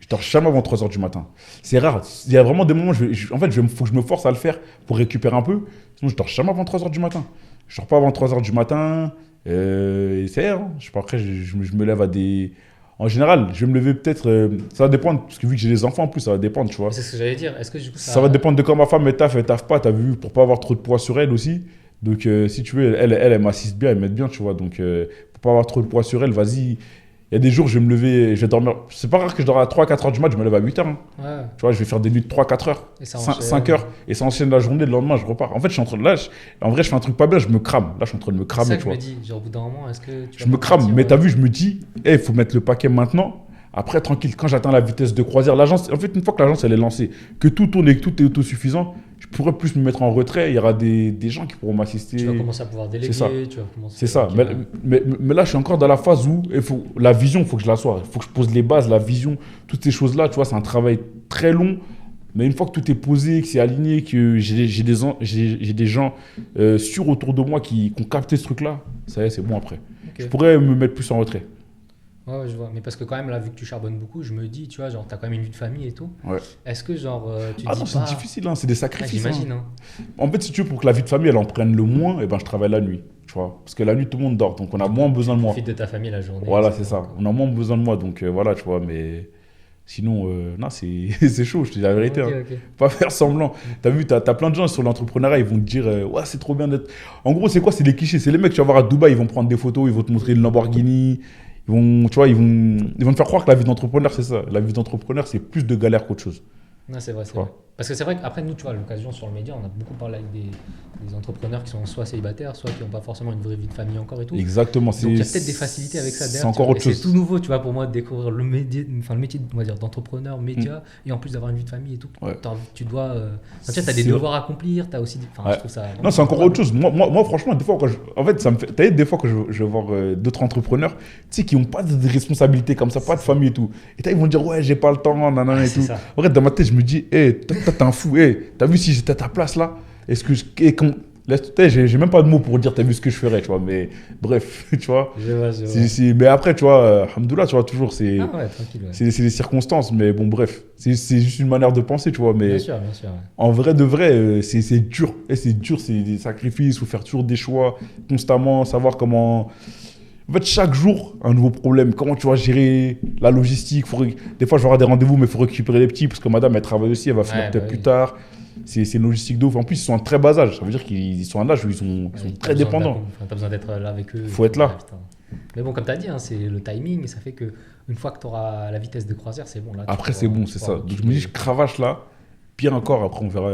Je dors jamais avant 3h du matin. C'est rare. Il y a vraiment des moments où en fait, faut que je me force à le faire pour récupérer un peu. Sinon, je dors jamais avant 3h du matin. Je dors pas avant 3h du matin. Et c'est rare. Hein. Je sais pas, après, je me lève à des... En général, je vais me lever peut-être... ça va dépendre, parce que vu que j'ai des enfants en plus, ça va dépendre, tu vois. C'est ce que j'allais dire. Est-ce que du coup ça va dépendre de quand ma femme elle taffe pas, t'as vu, pour pas avoir trop de poids sur elle aussi. Donc, si tu veux, elle m'assiste bien, elle m'aide bien, tu vois. Donc, pour pas avoir trop de poids sur elle, vas-y, Il y a des jours, je vais me lever, je vais dormir. C'est pas rare que je dors à 3-4 heures du mat, je me lève à 8 heures. Hein. Ouais. Tu vois, je vais faire des nuits de 3-4 heures, Et ça 5 heures, et ça enchaîne la journée, le lendemain, je repars. En fait, je suis en train de en vrai, je fais un truc pas bien, je me crame. Là, je suis en train de me C'est cramer, ça tu que je vois. me dis, genre au bout d'un moment, est-ce que tu Je vas me pas crame, partir, mais t'as vu, je me dis, il faut mettre le paquet maintenant. Après, tranquille, quand j'atteins la vitesse de croisière, l'agence, en fait, une fois que l'agence elle est lancée, que tout tourne et que tout est autosuffisant, je pourrais plus me mettre en retrait. Il y aura des gens qui pourront m'assister. Tu vas commencer à pouvoir déléguer, ça. tu vas commencer. C'est ça. Ok, Mais là, je suis encore dans la phase où la vision, il faut que je la sois. Il faut que je pose les bases, la vision, toutes ces choses-là. Tu vois, c'est un travail très long. Mais une fois que tout est posé, que c'est aligné, que j'ai des gens sûrs autour de moi qui ont capté ce truc-là, ça y est, c'est bon après. ok. Je pourrais me mettre plus en retrait. Ouais, je vois. Mais parce que quand même, là, vu que tu charbonnes beaucoup, je me dis, tu vois, genre, t'as quand même une vie de famille et tout. Ouais. Est-ce que, genre, tu te Ah dis non, c'est pas... difficile, hein, c'est des Ouais, sacrifices. j'imagine, Hein. hein. En fait, si tu veux, pour que la vie de famille, elle en prenne le moins, eh ben, je travaille la nuit. Tu vois. Parce que la nuit, tout le monde dort, donc on a moins besoin de moi. Profite de ta famille la journée. Voilà, etc., c'est ça. quoi. On a moins besoin de moi, donc voilà, tu vois. Mais sinon, non, c'est chaud, je te dis la vérité. Ok, Hein. ok. Pas faire semblant. T'as vu, t'as plein de gens sur l'entrepreneuriat, ils vont te dire, ouais, c'est trop bien d'être. En gros, c'est quoi? C'est les clichés. C'est les mecs, tu vas voir à Dubaï, ils vont prendre des photos, ils vont te montrer une Lamborghini. Ils vont, tu vois, ils vont te faire croire que la vie d'entrepreneur, c'est ça. La vie d'entrepreneur, c'est plus de galère qu'autre chose. Non, c'est vrai, c'est Ouais. vrai. Parce que c'est vrai qu'après, nous, tu vois, à l'occasion sur le média, on a beaucoup parlé avec des entrepreneurs qui sont soit célibataires, soit qui n'ont pas forcément une vraie vie de famille encore et tout. Exactement. Donc il y a peut-être des facilités avec ça derrière. C'est encore tu vois. autre Et chose. c'est tout nouveau, tu vois, pour moi, de découvrir le métier, on va dire, d'entrepreneur, média, et en plus d'avoir une vie de famille et tout. Ouais. Tu dois. Tu as des C'est devoirs à accomplir, tu as aussi. Enfin, Ouais. je trouve ça. Non, c'est encore autre chose. Moi, franchement, des fois, en fait, ça me fait. T'as vu, des fois, quand je vais voir d'autres entrepreneurs, tu sais, qui n'ont pas de responsabilités comme ça, pas de famille et tout. Et ils vont dire, ouais, j'ai pas le temps, nanana et c'est tout. ça. En vrai, dans ma tête, je me dis, hé, toi, t'es un fou, hé, t'as vu si j'étais à ta place là? Est-ce que j'ai même pas de mots pour dire, t'as vu ce que je ferais, tu vois. Mais bref, tu vois. Je vois. Mais après, tu vois, alhamdoulilah, tu vois, toujours, c'est. Ah ouais, tranquille. Ouais. C'est des circonstances, mais bon, bref. C'est juste une manière de penser, tu vois. Mais Bien sûr, bien sûr. Ouais. en vrai de vrai, c'est dur. Et c'est dur, c'est des sacrifices, il faut faire toujours des choix constamment, savoir comment. En fait, chaque jour, un nouveau problème. Comment tu vas gérer la logistique? Des fois, je vais avoir des rendez-vous, mais il faut récupérer les petits, parce que madame, elle travaille aussi, elle va finir peut-être plus tard. C'est une logistique de ouf. En plus, ils sont en très bas âge. Ça veut dire qu'ils sont à un âge où ils sont très dépendants. T'as besoin d'être là avec eux. Faut être là. Ouais, putain. Mais bon, comme tu as dit, hein, c'est le timing, et ça fait que une fois que tu auras la vitesse de croisière, c'est bon. Là, Après, c'est bon, c'est ça. Donc, je me dis, je cravache là. Pire encore, après, on verra,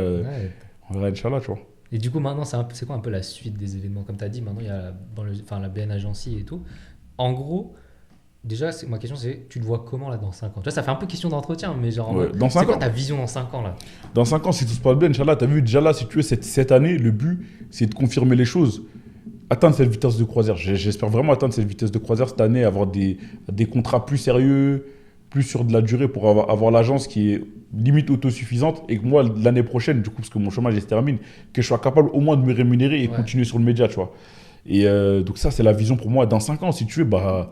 Inch'Allah, tu vois. Et du coup, maintenant, c'est quoi un peu la suite des événements? Comme tu as dit, maintenant, il y a la BN Agency et tout. En gros, déjà, ma question, c'est tu te vois comment là dans 5 ans? Tu vois, ça fait un peu question d'entretien, mais genre, Ouais, dans 5 c'est quoi ans. ta vision dans 5 ans là? Dans 5 ans, si tout se passe bien, Inch'Allah, t'as vu, déjà là, si tu veux, cette année, le but, c'est de confirmer les choses. Atteindre cette vitesse de croisière. J'espère vraiment atteindre cette vitesse de croisière cette année, avoir des contrats plus sérieux, plus sur de la durée pour avoir l'agence qui est limite autosuffisante et que moi, l'année prochaine, du coup, parce que mon chômage il se termine, que je sois capable au moins de me rémunérer et continuer sur le média, tu vois. Et donc ça, c'est la vision pour moi. Dans 5 ans, si tu veux, bah,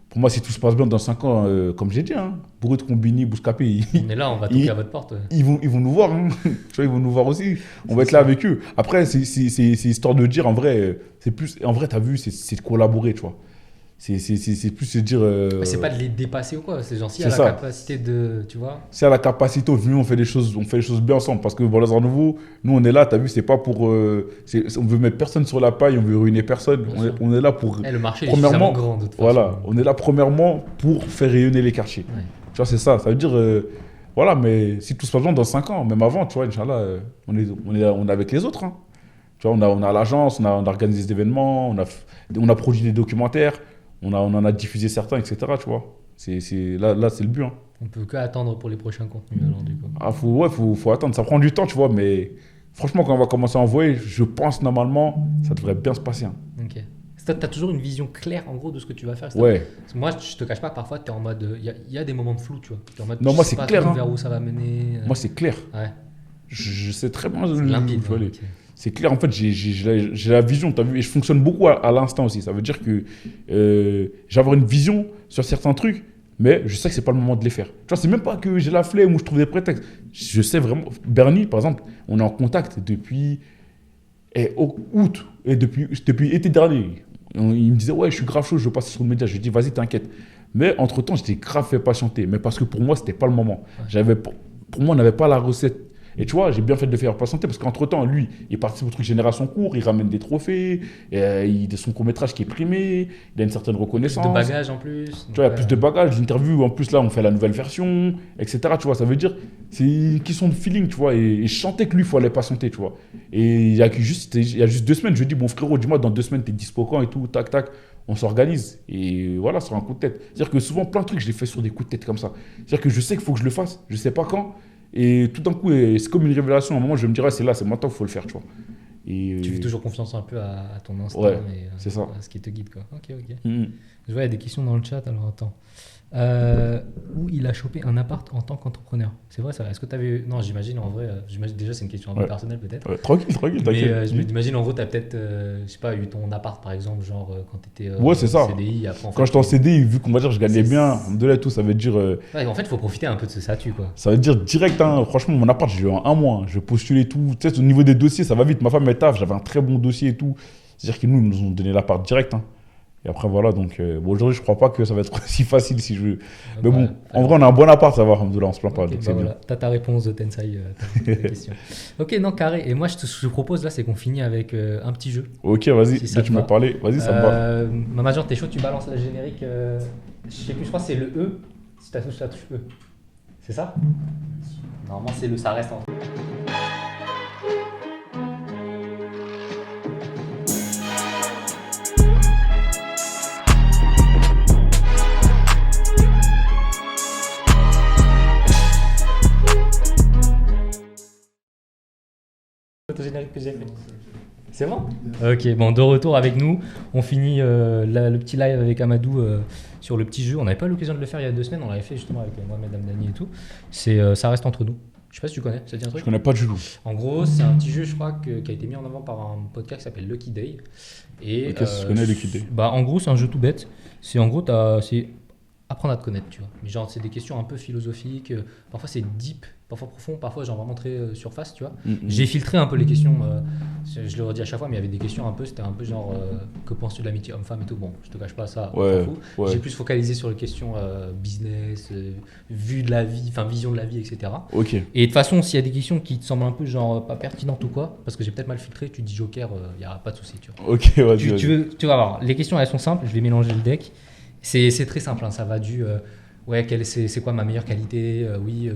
pour moi, si tout se passe bien dans 5 ans, comme j'ai dit, hein, Brut, Combini, Bouscapé, On est là, on va toquer à votre porte. Ouais. ils vont nous voir. Hein. Tu vois, ils vont nous voir aussi. On va être là avec eux. Après, c'est histoire de dire, en vrai, c'est plus. En vrai, t'as vu, c'est de collaborer, tu vois. C'est plus se dire. C'est pas de les dépasser ou quoi. C'est genre si c'est à la ça. capacité de. Tu vois. C'est à la capacité, aujourd'hui, on fait les choses bien ensemble. Parce que dans les nouveau, nous, on est là, t'as vu, c'est pas pour. On veut mettre personne sur la paille, on veut ruiner personne. On est là pour. Le marché est suffisamment grand, de toute façon. Voilà, on est là, premièrement, pour faire rayonner les quartiers. Ouais. Tu vois, c'est ça. Ça veut dire. Voilà, mais si tout se passe bien dans 5 ans, même avant, tu vois, Inch'Allah, on est avec les autres. Hein. Tu vois, on a l'agence, on a organisé des événements, on a produit des documentaires, on en a diffusé certains, etc. Tu vois. Là, c'est le but. Hein. On peut que attendre pour les prochains contenus alors du coup. Ah, faut attendre. Ça prend du temps, tu vois, mais franchement, quand on va commencer à envoyer, je pense normalement, ça devrait bien se passer. Hein. Ok. Tu as toujours une vision claire en gros de ce que tu vas faire. Ouais. Parce que moi, je te cache pas, parfois, tu es en mode. Il y a des moments de flou, tu vois. T'es en mode, Non, moi, c'est clair. Hein. Vers où ça va mener. Moi, c'est clair. Ouais. Je sais très bien. C'est limpide. Je vais aller. C'est clair, en fait, j'ai la vision, tu as vu, et je fonctionne beaucoup à l'instant aussi. Ça veut dire que j'ai avoir une vision sur certains trucs, mais je sais que c'est pas le moment de les faire. Tu vois, c'est même pas que j'ai la flemme ou je trouve des prétextes. Je sais vraiment. Bernie, par exemple, on est en contact depuis août, et depuis été dernier. Il me disait, ouais, je suis grave chaud, je veux passer sur le média. Je lui ai dit, vas-y, t'inquiète. Mais entre-temps, j'étais grave fait patienter. Mais parce que pour moi, c'était pas le moment. Ouais. Pour moi, on n'avait pas la recette. Et tu vois, j'ai bien fait de le faire patienter parce qu'entre-temps, lui, il participe au truc Génération Court, il ramène des trophées, il a son court-métrage qui est primé, il a une certaine reconnaissance. Plus de bagages en plus. Tu vois, il y a plus de bagages, l'interview, en plus là, on fait la nouvelle version, etc. Tu vois, ça veut dire, c'est une question de feeling, tu vois. Et je sentais que lui, il fallait patienter, tu vois. Et il y a juste 2 semaines, je lui ai dit, bon frérot, dis-moi, dans 2 semaines, t'es dispo quand et tout, tac, tac. On s'organise et voilà, sur un coup de tête. C'est-à-dire que souvent, plein de trucs, je les fais sur des coups de tête comme ça. C'est-à-dire que je sais qu'il faut que je le fasse, je sais pas quand. Et tout d'un coup, c'est comme une révélation. À un moment, je vais me dire, c'est là, c'est maintenant qu'il faut le faire, tu vois. Et, tu fais toujours confiance un peu à ton instinct et c'est ça. à ce qui te guide, quoi. Ok. Mm-hmm. Je vois, il y a des questions dans le chat, alors attends. Où il a chopé un appart en tant qu'entrepreneur. C'est vrai ça? Est-ce que tu avais... Non, j'imagine en vrai, déjà c'est une question un peu personnelle peut-être. Tranquille, Mais je m'imagine en gros, tu as peut-être, je sais pas, eu ton appart par exemple, genre quand tu étais c'est ça. CDI. Après, quand j'étais en CDI, vu qu'on va dire je gagnais bien, de là et tout, ça veut dire... en fait, il faut profiter un peu de ce statut, quoi. Ça veut dire direct, hein, franchement, mon appart, j'ai eu en 1 mois. Je postulais tout. Tu sais, au niveau des dossiers, ça va vite. Ma femme, elle taffe, j'avais un très bon dossier et tout. C'est-à-dire qu'ils nous ont donné l'appart direct. Hein. Et après, voilà, donc aujourd'hui, je crois pas que ça va être si facile si je veux. Mais bon, en vrai, on a un bon appart, ça va, alhamdoulilah, on se plaint pas. Donc c'est voilà. bien. T'as ta réponse de Tensai, ta question. Ok, non, carré. Et moi, je te propose là, c'est qu'on finit avec un petit jeu. Ok, vas-y, si tu m'as parlé, vas-y, ça me va. Ma Major, t'es chaud, tu balances la générique. Je sais plus, je crois que c'est le E. Si tu touches la touche E. C'est ça? Normalement, c'est le ça reste en. Générique que j'ai fait. C'est bon? Ok, bon, de retour avec nous. On finit le petit live avec Amadou sur le petit jeu. On n'avait pas l'occasion de le faire il y a 2 semaines. On l'avait fait justement avec Mohamed Amdani et tout. Ça reste entre nous. Je sais pas si tu connais, ça dit un truc? Je connais pas du tout. En gros, c'est un petit jeu, je crois, qui a été mis en avant par un podcast qui s'appelle Lucky Day. Et, Qu'est-ce que je connais Lucky Day? En gros, c'est un jeu tout bête. C'est en gros, c'est apprendre à te connaître, tu vois. Mais genre, c'est des questions un peu philosophiques. Parfois, c'est deep, parfois profond, parfois, genre vraiment très surface, tu vois. J'ai filtré un peu les questions. Je le redis à chaque fois, mais il y avait des questions un peu, c'était un peu genre, que penses-tu de l'amitié homme-femme et tout. Bon, je te cache pas ça, on s'en fout. Ouais. J'ai plus focalisé sur les questions business, vue de la vie, enfin, vision de la vie, etc. Ok. Et de toute façon, s'il y a des questions qui te semblent un peu genre pas pertinentes ou quoi, parce que j'ai peut-être mal filtré, tu dis Joker, il n'y a pas de souci, tu vois. Ok, vas-y. Tu vas voir, les questions elles sont simples, je vais mélanger le deck. C'est très simple, hein, ça va du c'est quoi ma meilleure qualité,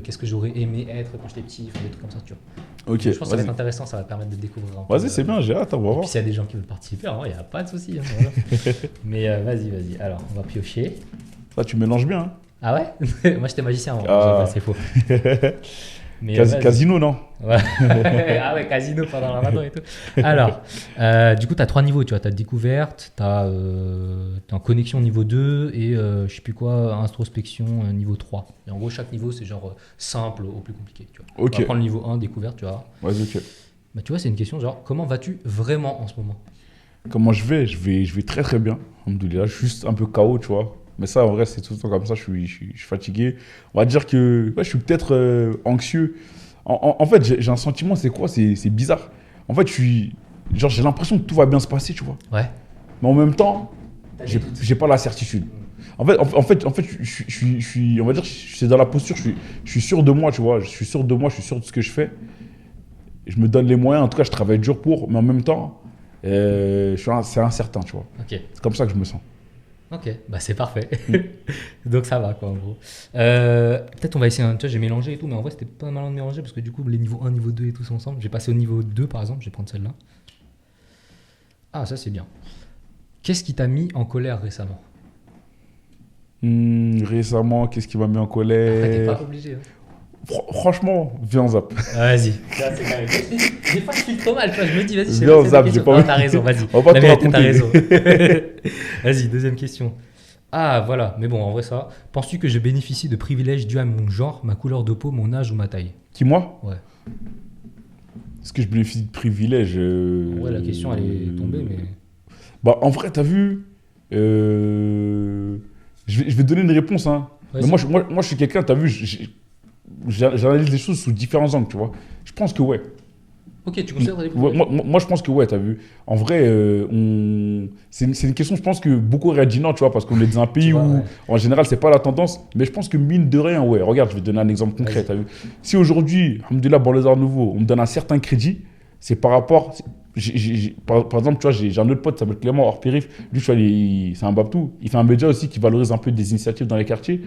qu'est-ce que j'aurais aimé être quand j'étais petit, des trucs comme ça, tu vois. Ok, je pense que ça va être intéressant, ça va te permettre de découvrir un peu. Vas-y, c'est bien, j'ai hâte, on va voir. Et puis s'il y a des gens qui veulent participer, il n'y a pas de souci. Hein, voilà. Mais vas-y. Alors, on va piocher. Ça, tu mélanges bien. Hein. Ah ouais? Moi, j'étais magicien avant, c'est faux. Mais casino, non? Ouais. Ah ouais, casino pendant le ramadan et tout. Alors, du coup, tu as 3 niveaux, tu vois. Tu as découverte, tu as en connexion niveau 2 et je sais plus quoi, introspection niveau 3. Et en gros, chaque niveau, c'est genre simple au plus compliqué, tu vois. Ok. On va prendre le niveau 1, découverte, tu vois. Vas-y, ok. Bah, tu vois, c'est une question genre, comment vas-tu vraiment en ce moment? Comment je vais très très bien. Alhamdoulilah, je suis juste un peu KO, tu vois. Mais ça, en vrai, c'est tout le temps comme ça, je suis fatigué. On va dire que je suis peut-être anxieux. En fait, j'ai un sentiment, c'est quoi? C'est bizarre. En fait, j'ai l'impression que tout va bien se passer, tu vois. Ouais. Mais en même temps, j'ai pas la certitude. En fait, je suis, on va dire, c'est dans la posture, je suis sûr de moi, tu vois. Je suis sûr de moi, je suis sûr de ce que je fais. Je me donne les moyens, en tout cas, je travaille dur pour, mais en même temps, c'est incertain, tu vois. Ok. C'est comme ça que je me sens. Ok, bah c'est parfait. Donc ça va quoi en gros. Peut-être on va essayer, tu vois, j'ai mélangé et tout, mais en vrai c'était pas malin de mélanger parce que du coup les niveaux 1, niveau 2 et tout sont ensemble. J'ai passé au niveau 2 par exemple, je vais prendre celle-là. Ah ça c'est bien. Qu'est-ce qui t'a mis en colère récemment? Récemment, qu'est-ce qui m'a mis en colère? Après, t'es pas obligé. Hein. Franchement, viens en zap. Vas-y. Là, c'est carré. Des fois, je filtre trop mal. Tu vois, je me dis, vas-y, viens en zap. J'ai pas envie. T'as raison, vas-y. On va pas te raconter. T'as raison. Vas-y, deuxième question. Ah, voilà. Mais bon, en vrai, ça. Penses-tu que je bénéficie de privilèges dus à mon genre, ma couleur de peau, mon âge ou ma taille? Qui, moi? Ouais. Est-ce que je bénéficie de privilèges? Ouais, la question, elle est tombée, mais. Bah, en vrai, t'as vu, je vais donner une réponse. Hein. Mais moi, je suis quelqu'un, t'as vu, j'analyse les choses sous différents angles, tu vois. Je pense que ouais. Ok, tu considères que t'as des Ouais, privilèges? moi, je pense que ouais, t'as vu. En vrai, c'est une question, je pense que beaucoup auraient dit non, tu vois, parce qu'on est dans un Tu pays vois, où, ouais. en général, c'est pas la tendance. Mais je pense que mine de rien, ouais. Regarde, je vais te donner un exemple concret, Vas-y. t'as vu. Si aujourd'hui, alhamdoulilah, bon les arts nouveaux, on me donne un certain crédit, c'est par rapport. Par exemple, tu vois, j'ai un autre pote, ça s'appelle Clément, hors périph. Lui, tu vois, c'est un babtou. Il fait un média aussi qui valorise un peu des initiatives dans les quartiers.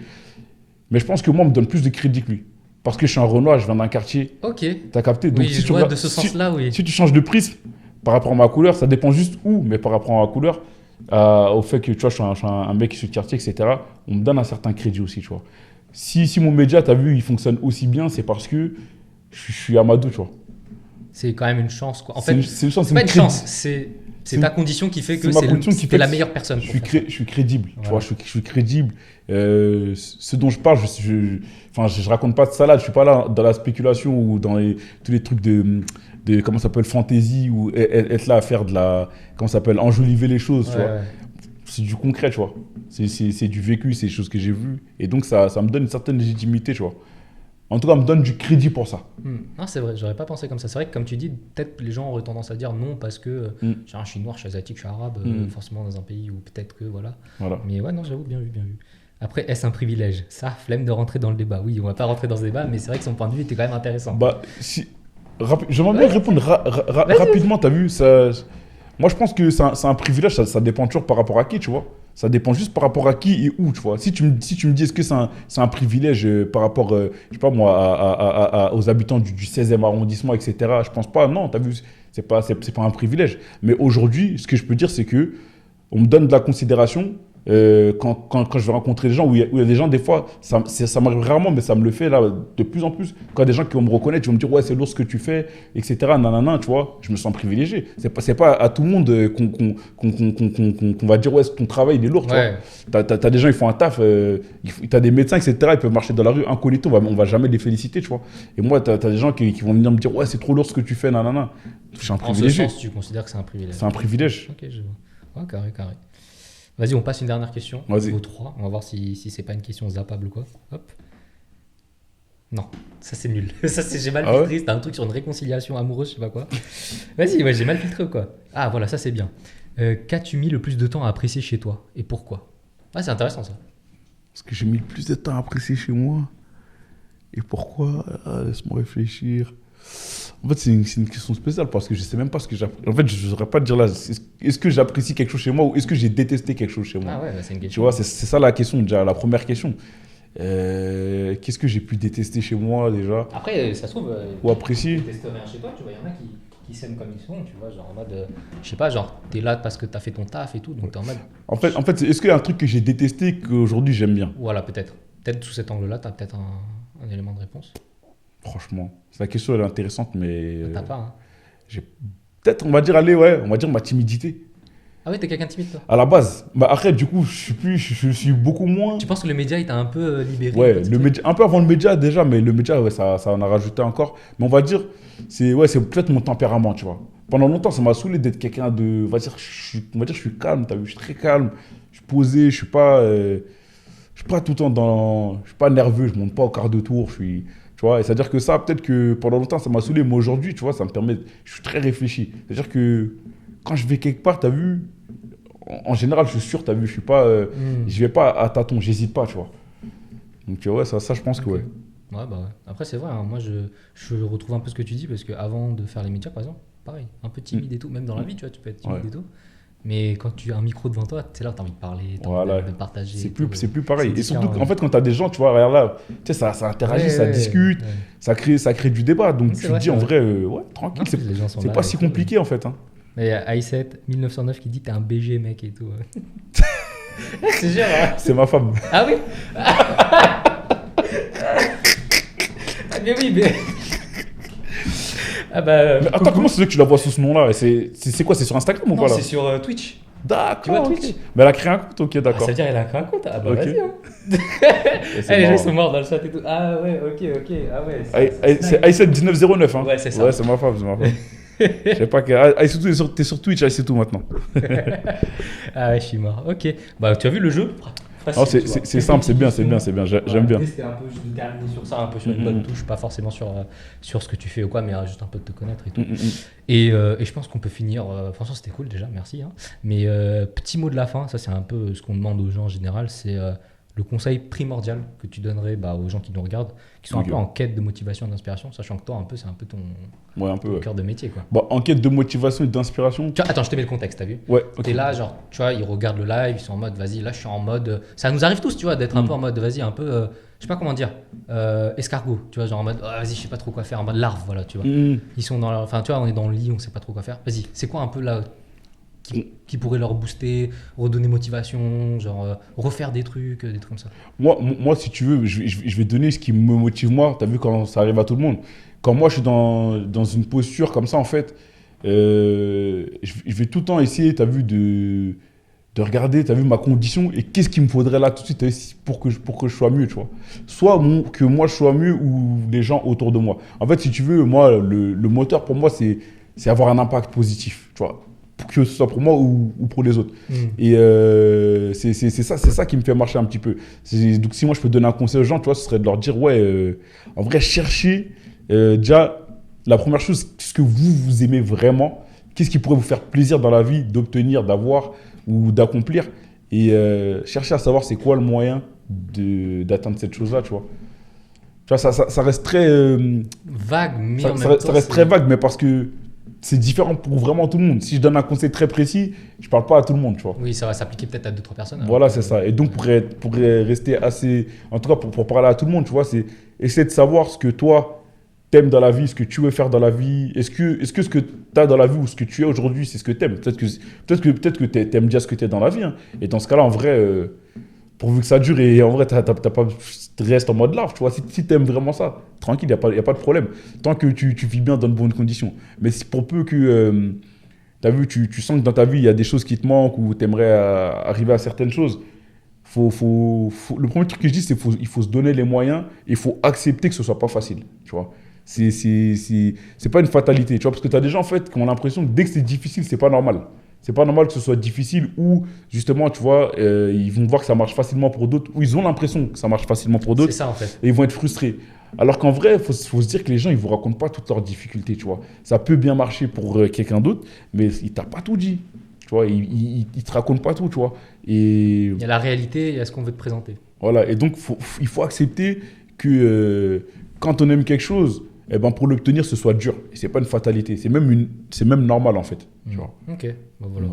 Mais je pense que moi, on me donne plus de crédit que lui. Parce que je suis un Renoir, je viens d'un quartier. Ok. T'as capté? Donc, Oui, je vois de ce sens-là, oui. si tu changes de prisme par rapport à ma couleur, ça dépend juste où, mais par rapport à ma couleur, au fait que tu vois, je suis un mec issu de quartier, etc., on me donne un certain crédit aussi, tu vois. Si mon média, t'as vu, il fonctionne aussi bien, c'est parce que je suis Amadou, tu vois. C'est quand même une chance, quoi. En C'est fait, c'est une chance, c'est pas une crédit. chance, c'est ta condition qui fait que C'est ma condition qui t'es fait la que meilleure personne pour faire ça. je suis crédible, tu Voilà. vois, je suis crédible. Ce dont je parle, enfin, je raconte pas de salade, je suis pas là dans la spéculation ou dans tous les trucs comment ça s'appelle, fantasy ou être là à faire de la, comment ça s'appelle, enjoliver les choses, tu Ouais, vois. ouais. C'est du concret, tu vois. C'est du vécu, c'est des choses que j'ai vues. Et donc, ça me donne une certaine légitimité, tu vois. En tout cas, ça me donne du crédit pour ça. Non, c'est vrai, j'aurais pas pensé comme ça. C'est vrai que, comme tu dis, peut-être les gens auraient tendance à dire non parce que genre, je suis noir, je suis asiatique, je suis arabe, forcément dans un pays où peut-être que voilà. Voilà. Mais ouais, non, j'avoue, bien vu, bien vu. Après, est-ce un privilège? Ça, flemme de rentrer dans le débat. Oui, on va pas rentrer dans ce débat, mais c'est vrai que son point de vue était quand même intéressant. Bah, j'aimerais bien répondre Vas-y. rapidement, t'as vu ça. Moi, je pense que c'est un privilège, ça dépend toujours par rapport à qui, tu vois. Ça dépend juste par rapport à qui et où, tu vois. Si tu me dis, est-ce que c'est un privilège par rapport, je sais pas moi, aux habitants du 16e arrondissement, etc., je pense pas, non, t'as vu, c'est pas un privilège. Mais aujourd'hui, ce que je peux dire, c'est que on me donne de la considération quand je vais rencontrer des gens, où il y a des gens, des fois, ça m'arrive rarement, mais ça me le fait là de plus en plus. Quand il y a des gens qui vont me reconnaître, ils vont me dire, ouais, c'est lourd ce que tu fais, etc. Nanana, tu vois, je me sens privilégié. C'est pas à tout le monde qu'on va dire, ouais, ton travail, il est lourd, tu Ouais. vois. T'as des gens, ils font un taf, t'as des médecins, etc., ils peuvent marcher dans la rue incognito, on va jamais les féliciter, tu vois. Et moi, t'as des gens qui vont venir me dire, ouais, c'est trop lourd ce que tu fais, nanana. Je suis un En ce privilégié. sens, tu considères que c'est un privilège. C'est un privilège. Ok, je vois. Ouais, carré, carré. Vas-y, on passe une dernière question. Vas-y. Niveau 3. On va voir si c'est pas une question zappable ou quoi. Hop. Non, ça c'est nul. Ça j'ai mal Ah ouais filtré. C'était un truc sur une réconciliation amoureuse, je sais pas quoi. Vas-y, ouais, j'ai mal filtré ou quoi. Ah voilà, ça c'est bien. Qu'as-tu mis le plus de temps à apprécier chez toi et pourquoi? Ah, c'est intéressant ça. Parce que j'ai mis le plus de temps à apprécier chez moi. Et pourquoi? Laisse-moi réfléchir. En fait, c'est une question spéciale parce que je sais même pas ce que j'apprécie. En fait, je ne saurais pas te dire là. Est-ce que j'apprécie quelque chose chez moi ou est-ce que j'ai détesté quelque chose chez moi? Ah ouais, bah, c'est une Tu question. vois, c'est ça la question, déjà, la première question. Qu'est-ce que j'ai pu détester chez moi déjà? Après, ça se trouve. Ou apprécier? Tu testes rien chez toi, tu vois, il y en a qui s'aiment comme ils sont, tu vois, genre en mode. Je sais pas, genre, t'es là parce que t'as fait ton taf et tout, donc t'es en mode. En fait, est-ce qu'il y a un truc que j'ai détesté qu'aujourd'hui j'aime bien? Voilà, peut-être. Peut-être sous cet angle-là, t'as peut-être un élément de réponse. Franchement, la question elle est intéressante, mais T'as pas, hein. j'ai peut-être, on va dire, allez, ouais, on va dire ma timidité. Ah ouais, t'es quelqu'un de timide, toi. À la base, bah après, du coup, je suis beaucoup moins. Tu penses que le média, il t'a un peu libéré Ouais, de ce le truc? média, un peu avant le média déjà, mais le média, ouais, ça en a rajouté encore. Mais on va dire, c'est peut-être mon tempérament, tu vois. Pendant longtemps, ça m'a saoulé d'être quelqu'un de, on va dire, je suis calme, t'as vu, je suis très calme, je suis posé, je suis pas tout le temps je suis pas nerveux, je monte pas au quart de tour, tu vois. Et c'est-à-dire que ça, peut-être que pendant longtemps, ça m'a saoulé, mais aujourd'hui, tu vois, ça me permet, je suis très réfléchi. C'est-à-dire que quand je vais quelque part, t'as vu, en général, je suis sûr, t'as vu, je vais pas à tâtons, j'hésite pas, tu vois. Donc, ouais, ça je pense que Ok. ouais. Ouais, bah ouais. Après, c'est vrai, hein, moi, je retrouve un peu ce que tu dis, parce qu'avant de faire les médias, par exemple, pareil, un peu timide et tout, même dans la vie, tu vois, tu peux être timide Ouais. et tout. Mais quand tu as un micro devant toi, c'est là où tu as envie de parler, t'as Voilà. envie de partager. C'est et plus, tout. c'est plus pareil. C'est Et surtout, différent, en fait, quand tu as des gens, tu vois, regarde là, tu sais, ça interagit, Ouais, ça ouais, discute, ouais. ça crée du débat. Donc, C'est tu vrai, te dis, en c'est vrai, ouais, tranquille, Non, les gens sont c'est là pas et si tout, compliqué, en fait. Hein. Mais il y a i7 1909 qui dit t'es un BG mec et tout. C'est sûr, hein. C'est ma femme. Ah oui. Ah bien oui, mais. Ah bah. Mais attends, comment c'est que tu la vois sous ce nom-là? Et c'est quoi? C'est sur Instagram ou Non, pas là? c'est sur Twitch. D'accord. Tu vois ok. Twitch? Mais elle a créé un compte, ok, Ah, d'accord. ça veut dire elle a créé un compte. Ah bah Ok. vas-y. Hein. Et c'est Eh, les gens marrant. ils sont morts dans le chat et tout. Ah ouais, ok. Ah ouais. C'est i7 1909, hein? Ouais, c'est ça. Ouais, c'est ma femme, c'est ma femme. Je sais pas que. T'es sur Twitch, c'est tout maintenant. Ah ouais, je suis mort. Ok. Bah tu as vu le jeu? Non, c'est simple, c'est bien, j'aime bien. C'était un peu juste de terminer sur ça, un peu sur une bonne touche, pas forcément sur ce que tu fais ou quoi, mais juste un peu de te connaître et tout. Et je pense qu'on peut finir. Franchement, c'était cool déjà, merci. Hein. Mais petit mot de la fin, ça c'est un peu ce qu'on demande aux gens en général, c'est le conseil primordial que tu donnerais aux gens qui nous regardent, qui sont un peu en quête de motivation et d'inspiration, sachant que toi, c'est un peu ton cœur de métier. Quoi. Bah, en quête de motivation et d'inspiration. Attends, je te mets le contexte, t'as vu? Ouais. T'es là, genre, tu vois, ils regardent le live, ils sont en mode, vas-y, là, je suis en mode. Ça nous arrive tous, tu vois, d'être un peu en mode, vas-y, un peu, je sais pas comment dire, escargot, tu vois, genre en mode, vas-y, je sais pas trop quoi faire, en mode larve, voilà, tu vois. Ils sont dans enfin, tu vois, on est dans le lit, on sait pas trop quoi faire. Vas-y, c'est quoi un peu là qui pourrait leur booster, redonner motivation, genre refaire des trucs comme ça? Moi, si tu veux, je vais te donner ce qui me motive moi. Tu as vu quand ça arrive à tout le monde. Quand moi, je suis dans une posture comme ça, en fait, je vais tout le temps essayer, tu as vu, de regarder, tu as vu ma condition et qu'est-ce qu'il me faudrait là tout de suite pour que je sois mieux, tu vois. Soit que moi, je sois mieux ou les gens autour de moi. En fait, si tu veux, moi, le moteur pour moi, c'est avoir un impact positif, tu vois. Que ce soit pour moi ou pour les autres. Et c'est ça qui me fait marcher un petit peu. Donc si moi je peux donner un conseil aux gens, tu vois, ce serait de leur dire, en vrai, cherchez déjà la première chose, ce que vous aimez vraiment, qu'est-ce qui pourrait vous faire plaisir dans la vie d'obtenir, d'avoir ou d'accomplir, et cherchez à savoir c'est quoi le moyen d'atteindre cette chose-là, tu vois. Tu vois, ça reste très... vague, mais ça reste très vague, mais parce que c'est différent pour vraiment tout le monde. Si je donne un conseil très précis, je ne parle pas à tout le monde, tu vois. Oui, ça va s'appliquer peut-être à 2-3 personnes. Voilà, c'est ça. Et donc, pour rester assez... En tout cas, pour parler à tout le monde, tu vois, c'est essayer de savoir ce que toi, t'aimes dans la vie, ce que tu veux faire dans la vie. Est-ce que ce que tu as dans la vie ou ce que tu es aujourd'hui, c'est ce que t'aimes? Peut-être que t'aimes déjà ce que tu es dans la vie. Hein. Et dans ce cas-là, en vrai, pourvu que ça dure, et en vrai, tu restes en mode large, tu vois. Si tu aimes vraiment ça, tranquille, il n'y a pas de problème. Tant que tu vis bien dans de bonnes conditions. Mais pour peu que tu as vu, tu sens que dans ta vie, il y a des choses qui te manquent ou tu aimerais arriver à certaines choses, le premier truc que je dis, c'est qu'il faut se donner les moyens et il faut accepter que ce ne soit pas facile, tu vois. C'est pas une fatalité, tu vois, parce que tu as des gens, en fait, qui ont l'impression que dès que c'est difficile, c'est pas normal. C'est pas normal que ce soit difficile ou, justement, tu vois, ils vont voir que ça marche facilement pour d'autres ou ils ont l'impression que ça marche facilement pour d'autres. C'est ça, en fait. Et ils vont être frustrés. Alors qu'en vrai, il faut se dire que les gens, ils ne vous racontent pas toutes leurs difficultés, tu vois. Ça peut bien marcher pour quelqu'un d'autre, mais il ne t'a pas tout dit. Tu vois, il ne te raconte pas tout, tu vois. Et il y a la réalité, il y a ce qu'on veut te présenter. Voilà, et donc, il faut accepter que quand on aime quelque chose, eh ben, pour l'obtenir, ce soit dur. Et ce n'est pas une fatalité, c'est même normal, en fait. Tu vois. Ok, voilà.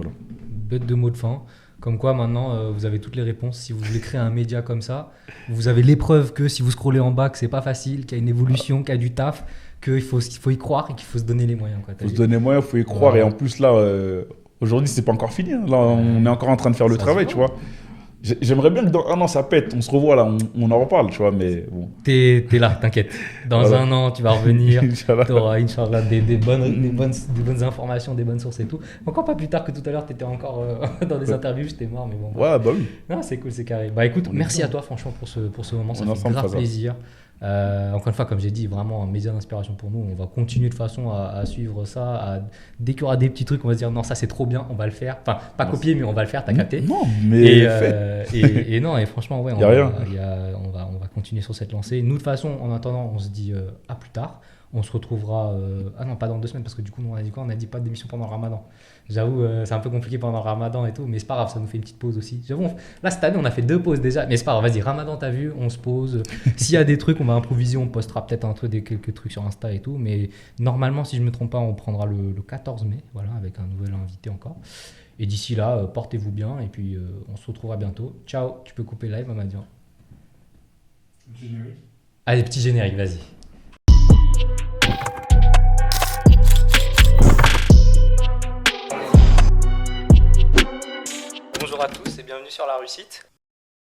Bête de mots de fin. Comme quoi, maintenant, vous avez toutes les réponses. Si vous voulez créer un média comme ça, vous avez l'épreuve que si vous scrollez en bas, que c'est pas facile, qu'il y a une évolution, qu'il y a du taf, qu'il faut y croire et qu'il faut se donner les moyens. Il faut se donner les moyens, il faut y croire. Et en plus, là, aujourd'hui, c'est pas encore fini. Hein. Là, on est encore en train de faire le travail, tu vois. J'aimerais bien que dans un an, ça pète. On se revoit là, on en reparle, tu vois, mais bon. T'es là, t'inquiète. Dans un an, tu vas revenir. Tu auras, Inch'Allah, des bonnes informations, des bonnes sources et tout. Encore pas plus tard que tout à l'heure, t'étais encore dans des interviews, j'étais mort, mais bon. Ouais, bah oui. Non, c'est cool, c'est carré. Bah écoute, merci à toi, franchement, pour ce moment. Ça fait grave plaisir. Encore une fois, comme j'ai dit, vraiment un média d'inspiration pour nous. On va continuer de façon à suivre ça. Dès qu'il y aura des petits trucs, on va se dire non, ça c'est trop bien, on va le faire. Enfin, pas copier, mais on va le faire, t'as capté. Non, mais et non, et franchement, ouais, on va continuer sur cette lancée. Nous, de toute façon, en attendant, on se dit à plus tard. On se retrouvera. Ah non, pas dans 2 semaines, parce que du coup, on a dit quoi? On a dit pas d'émission pendant le ramadan. J'avoue, c'est un peu compliqué pendant le ramadan et tout, mais c'est pas grave, ça nous fait une petite pause aussi. J'avoue, là, cette année, on a fait 2 pauses déjà, mais c'est pas grave, vas-y, ramadan, t'as vu, on se pose. S'il y a des trucs, on va improviser, on postera peut-être quelques trucs sur Insta et tout, mais normalement, si je me trompe pas, on prendra le 14 mai, voilà, avec un nouvel invité encore. Et d'ici là, portez-vous bien, et puis on se retrouvera bientôt. Ciao, tu peux couper live, Amadian. Allez, petit générique, vas-y. Bonjour à tous et bienvenue sur La Réussite.